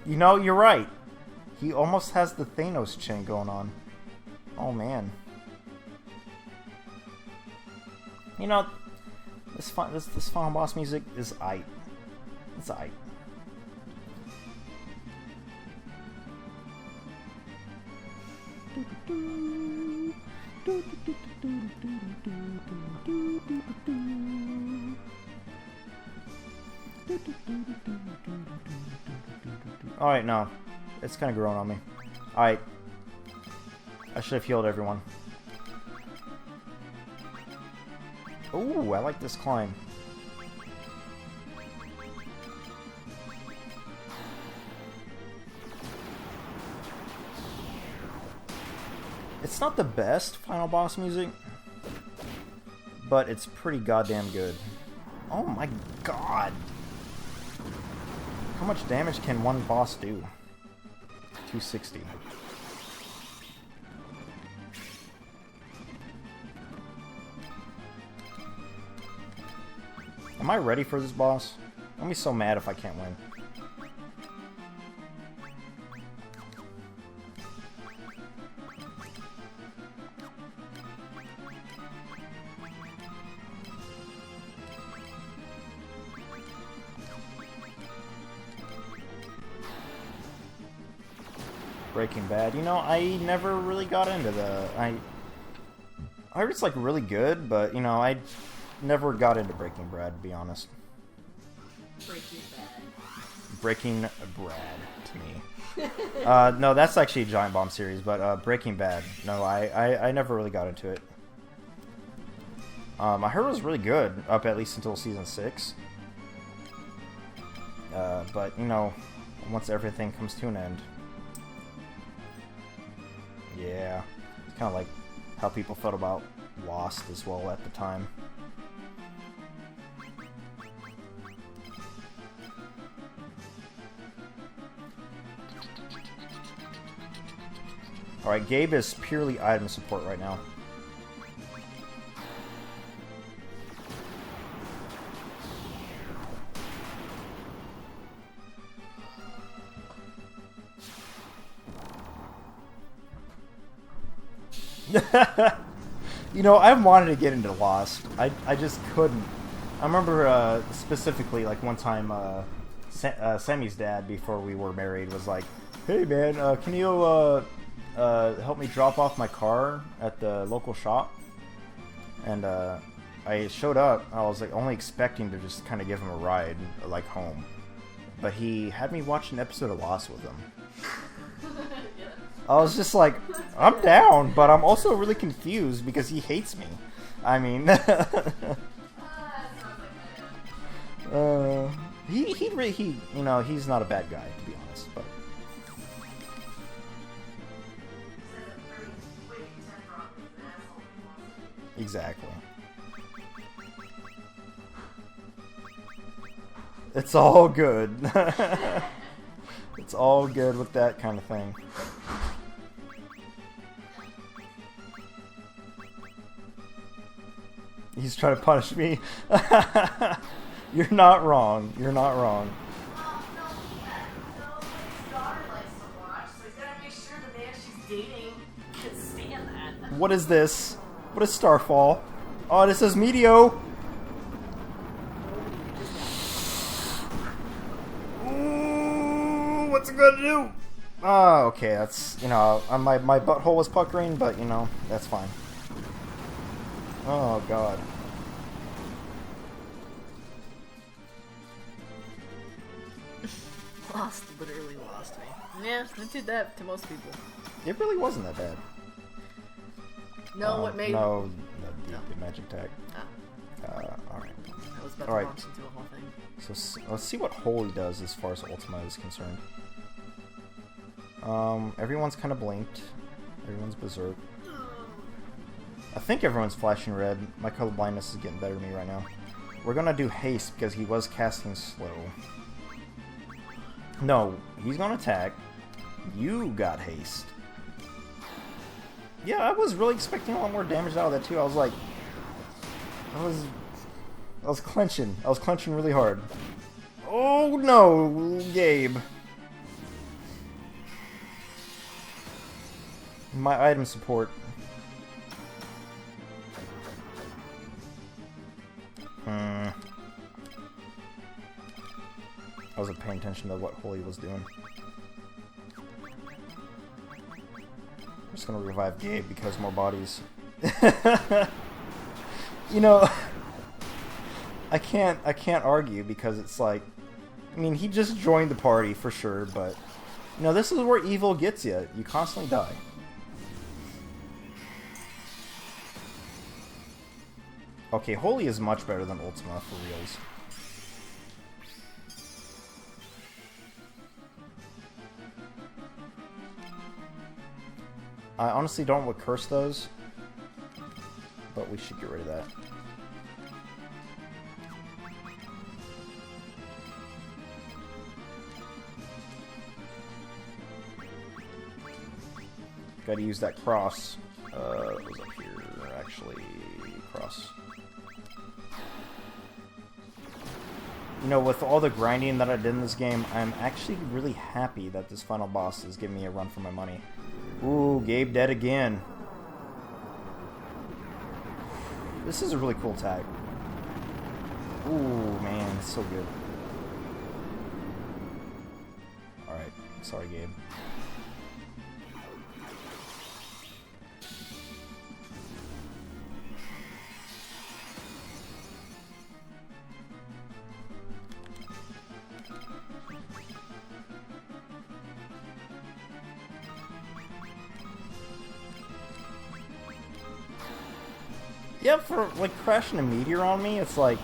You know, you're right. He almost has the Thanos chin going on. Oh, man. You know, this final boss music is aight. It's aight. Alright, no. It's kind of growing on me. Alright. I should have healed everyone. Ooh, I like this climb. It's not the best final boss music, but it's pretty goddamn good. Oh my god! How much damage can one boss do? 260. Am I ready for this boss? I'm gonna be so mad if I can't win. Breaking Bad. You know, I never really got into I heard it's like really good, but you know, I never got into Breaking Bad, to be honest. Breaking Bad. Breaking Brad to me. No, that's actually a Giant Bomb series, but Breaking Bad. No, I never really got into it. I heard it was really good, up at least until season 6. But you know, once everything comes to an end. Yeah, it's kind of like how people felt about Lost as well at the time. Alright, Gabe is purely item support right now. You know, I've wanted to get into Lost. I just couldn't. I remember specifically, like, one time Sammy's dad, before we were married, was like, "Hey man, can you help me drop off my car at the local shop?" And I showed up. I was like only expecting to just kind of give him a ride, like, home, but he had me watch an episode of Lost with him. I was just like, I'm down, but I'm also really confused because he hates me. I mean, he you know, he's not a bad guy, to be honest, but. Exactly. It's all good. It's all good with that kind of thing. He's trying to punish me. You're not wrong. You're not wrong. What is this? What is Starfall? Oh, this is Meteo. Ooh, what's it gonna do? Oh, okay, that's, you know, my butthole was puckering, but, you know, that's fine. Oh, God. Lost literally lost me. Yeah, it did that to most people. It really wasn't that bad. No, what made... No, the magic tag. Oh. Alright. I was about to launch into a whole thing. So let's see what Holy does as far as Ultima is concerned. Everyone's kind of blinked. Everyone's berserk. I think everyone's flashing red. My color blindness is getting better to me right now. We're gonna do haste because he was casting slow. No, he's gonna attack. You got haste. Yeah, I was really expecting a lot more damage out of that too. I was like, I was clenching. I was clenching really hard. Oh no, Gabe. My item support. I wasn't paying attention to what Holy was doing. I'm just gonna revive Gabe because more bodies. You know, I can't argue because it's like, I mean, he just joined the party for sure, but you know, this is where evil gets you. You constantly die. Okay, Holy is much better than Ultima for reals. I honestly don't want to curse those, but we should get rid of that. Gotta use that cross. What was up here? Actually, cross. You know, with all the grinding that I did in this game, I'm actually really happy that this final boss is giving me a run for my money. Ooh, Gabe dead again. This is a really cool tag. Ooh, man, it's so good. Alright, sorry, Gabe. Yep, for like crashing a meteor on me, it's like,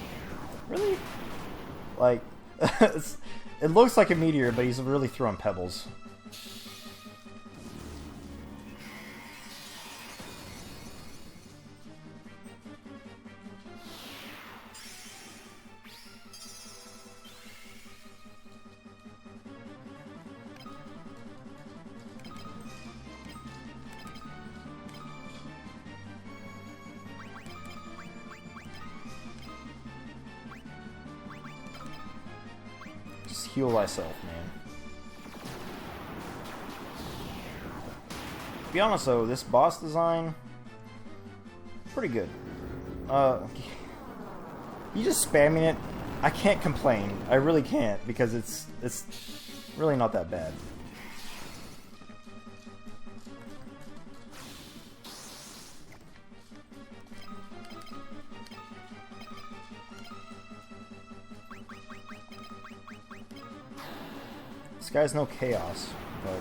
really? Like, it looks like a meteor, but he's really throwing pebbles. Just heal thyself, man. To be honest though, this boss design, pretty good. You just spamming it, I can't complain. I really can't, because it's really not that bad. This guy's no chaos, but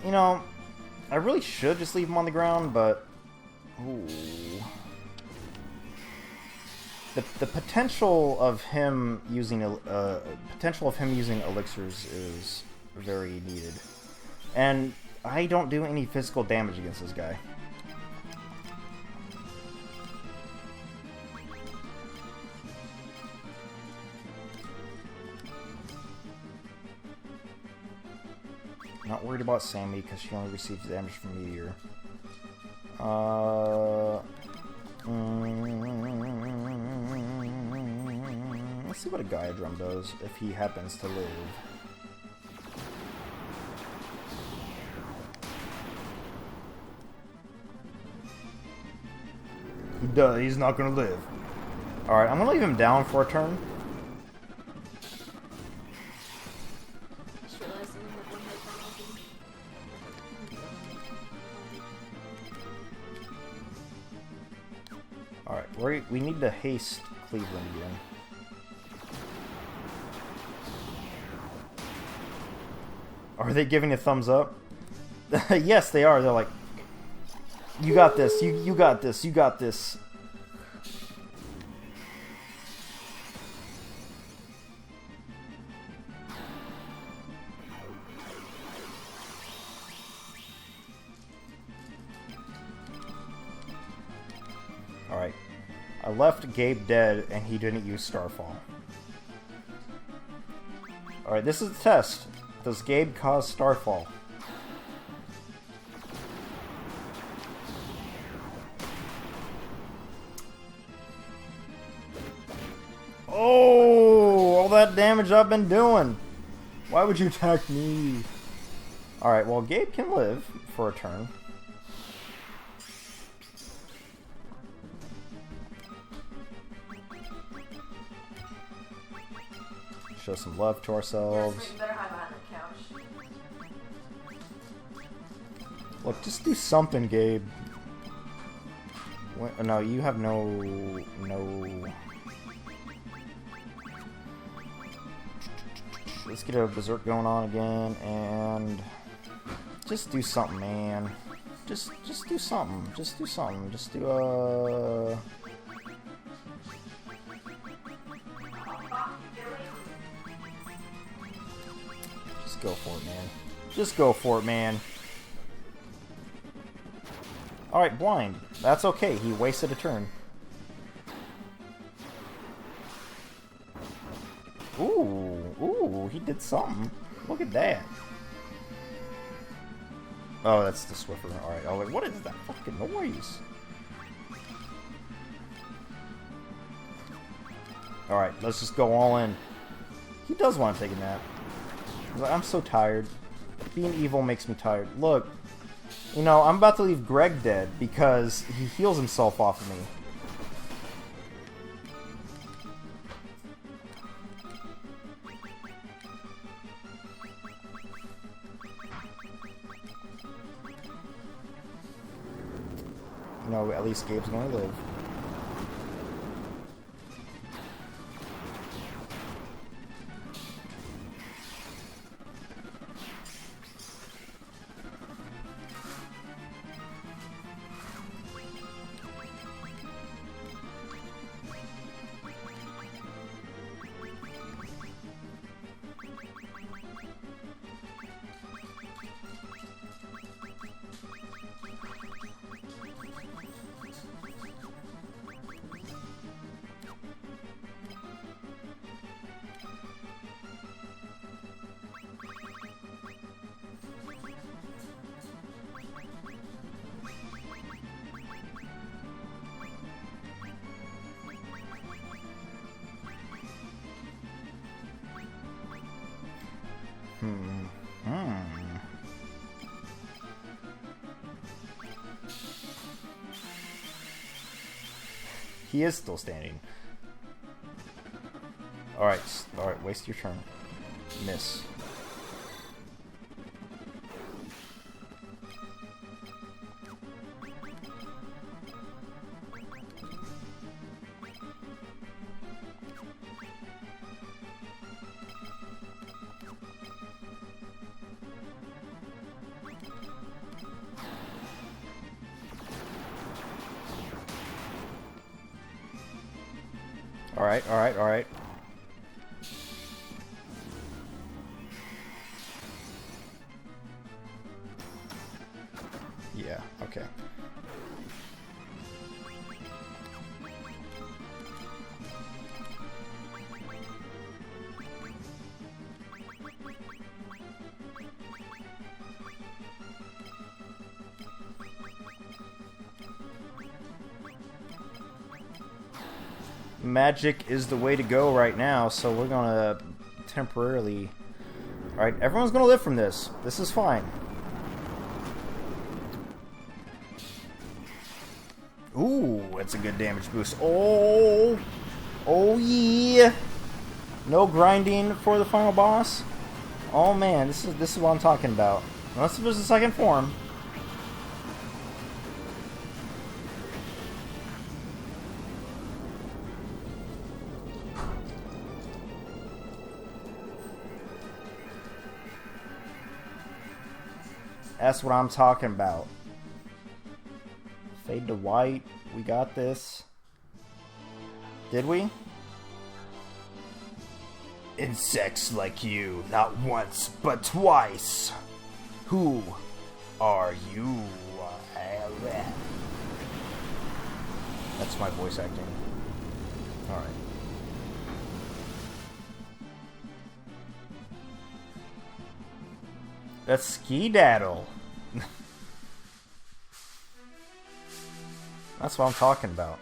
you know, I really should just leave him on the ground, but ooh. The potential of him using elixirs is very needed, and I don't do any physical damage against this guy. Not worried about Sammy because she only receives damage from Meteor. Let's see what a Gaia Drum does if he happens to live. He does. He's not gonna live. All right, I'm gonna leave him down for a turn. Alright, we need to haste Cleveland again. Are they giving a thumbs up? Yes, they are. They're like, you got this, you got this, you got this. Alright. I left Gabe dead, and he didn't use Starfall. Alright, this is the test. Does Gabe cause Starfall? Oh, all that damage I've been doing. Why would you attack me? Alright, well, Gabe can live for a turn. Show some love to ourselves. Yes, you better hide behind that couch. Look, just do something, Gabe. What? No, you have no... Let's get a berserk going on again, and... Just do something, man. Just do something. Just do something. Just do a... Just go for it, man. Just go for it, man. Alright, blind. That's okay. He wasted a turn. Ooh, he did something. Look at that. Oh, that's the Swiffer. Alright, oh wait, what is that fucking noise? Alright, let's just go all in. He does want to take a nap. He's like, I'm so tired. Being evil makes me tired. Look, you know, I'm about to leave Greg dead because he heals himself off of me. You know, at least Gabe's gonna live. He is still standing. Alright, waste your turn. Miss. Alright. Yeah, okay. Magic is the way to go right now, so we're gonna temporarily... Alright, everyone's gonna live from this. This is fine. Ooh, that's a good damage boost. Oh! Oh yeah! No grinding for the final boss? Oh man, this is what I'm talking about. Unless there's a second form. That's what I'm talking about. Fade to white. We got this. Did we? Insects like you, not once, but twice. Who are you? That's my voice acting. Alright. That's Ski-Daddle. That's what I'm talking about.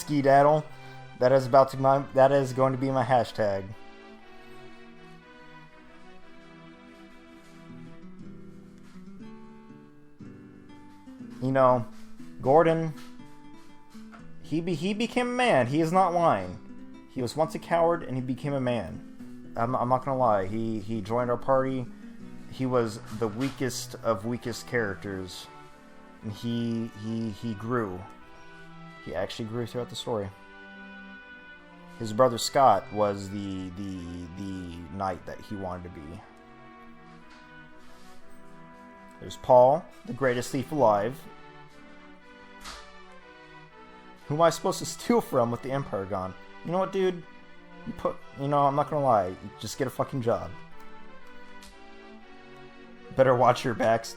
Skedaddle. That is going to be my hashtag. You know, Gordon, he became a man. He is not lying. He was once a coward, and he became a man. I'm not gonna lie. He joined our party. He was the weakest of weakest characters, and he grew. He actually grew throughout the story. His brother Scott was the knight that he wanted to be. There's Paul, the greatest thief alive. Who am I supposed to steal from with the Empire gone? You know what, dude? I'm not gonna lie. You just get a fucking job. Better watch your backs.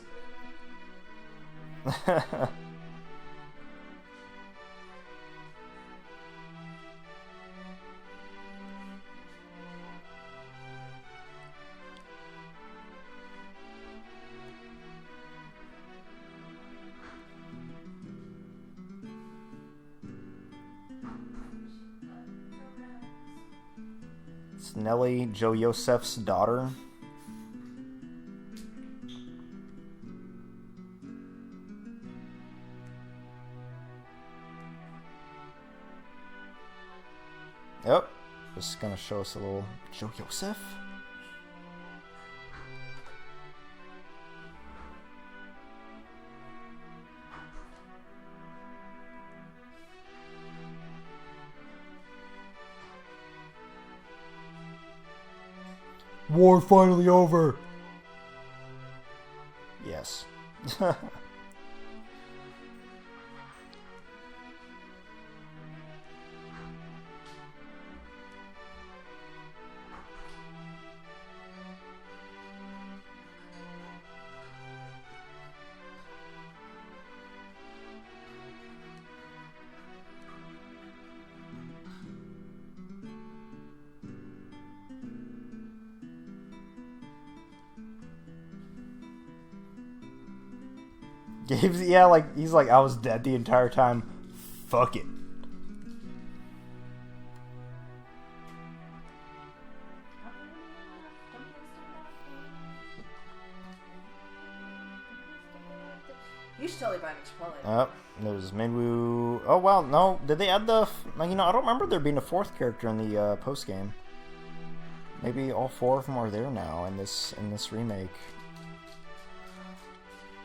It's Nelly, Joe Yosef's daughter. Yep. Just gonna show us a little Joe Yosef. War finally over. Yes. Yeah, like, he's like, I was dead the entire time. Fuck it. You should totally buy Chipotle. Yep. There's Minwoo. Oh, wow. No. Did they add the... I don't remember there being a fourth character in the post-game. Maybe all four of them are there now in this remake.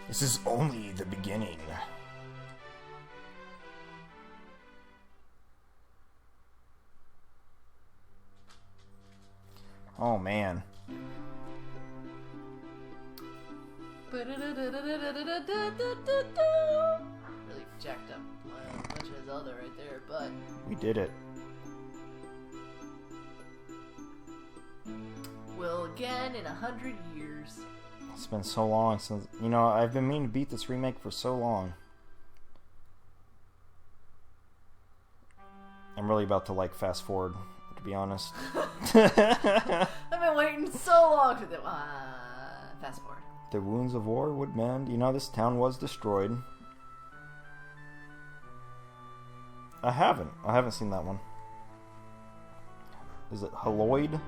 This is only the beginning. Oh, man. Really jacked up bunch of Zelda right there, but... We did it. Will again in 100 years. It's been so long since... I've been meaning to beat this remake for so long. I'm really about to, fast forward, to be honest. I've been waiting so long for the... fast forward. The wounds of war would mend. This town was destroyed. I haven't seen that one. Is it Haloid?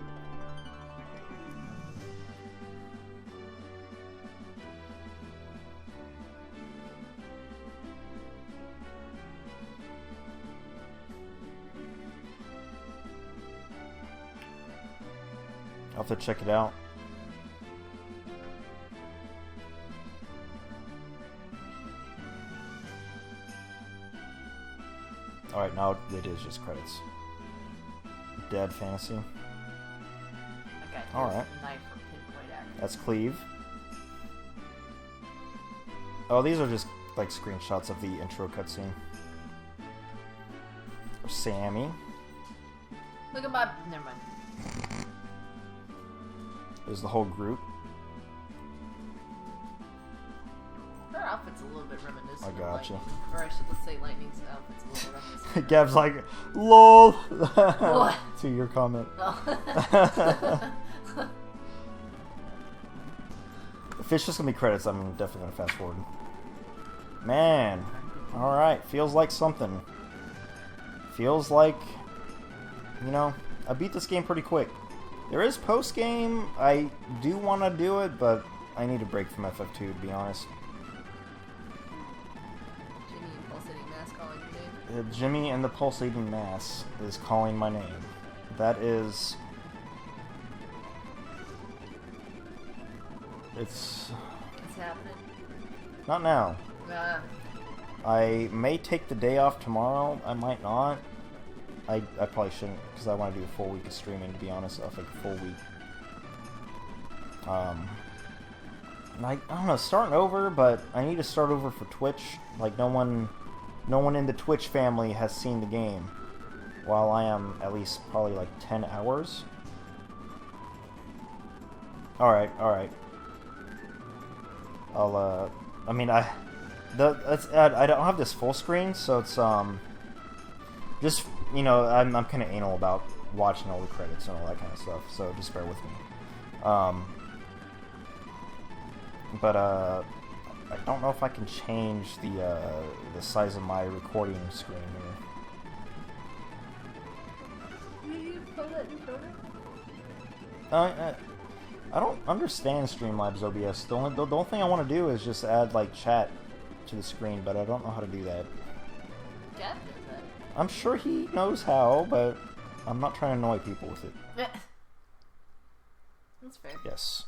I'll have to check it out. Alright, now it is just credits. Dead Fantasy. Okay. Alright. Knife for pinpoint accuracy. That's Cleve. Oh, these are just screenshots of the intro cutscene. Or Sammy. Look at my... Never mind. There's the whole group. Her outfit's a little bit reminiscent I gotcha. of Lightning. Or let's say Lightning's outfit's a little bit reminiscent. Gab's like, LOL! What? To your comment. Oh. If it's just gonna be credits, I'm definitely gonna fast forward. Man. Alright, feels like something. feels like, you know, I beat this game pretty quick. There is post-game. I do want to do it, but I need a break from FF2, to be honest. Jimmy and Pulsating Mass calling your name. Jimmy and the Pulsating Mass is calling my name. That is... It's happening. not now. Ah. I may take the day off tomorrow. I might not. I probably shouldn't, because I want to do a full week of streaming, to be honest. Like a full week. I don't know, starting over, but I need to start over for Twitch. Like, no one in the Twitch family has seen the game, while I am at least probably like 10 hours. Alright. I mean, I don't have this full screen, so it's, just, you know, I'm kind of anal about watching all the credits and all that kind of stuff, so just bear with me. But I don't know if I can change the size of my recording screen here. Will you pull that new program? I don't understand Streamlabs OBS. The only thing I want to do is just add like chat to the screen, but I don't know how to do that. Jeff does that. I'm sure he knows how, but I'm not trying to annoy people with it. That's fair. Yes.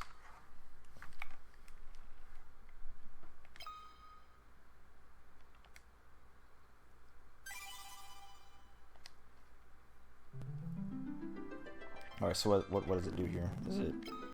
Alright, so what does it do here? Is it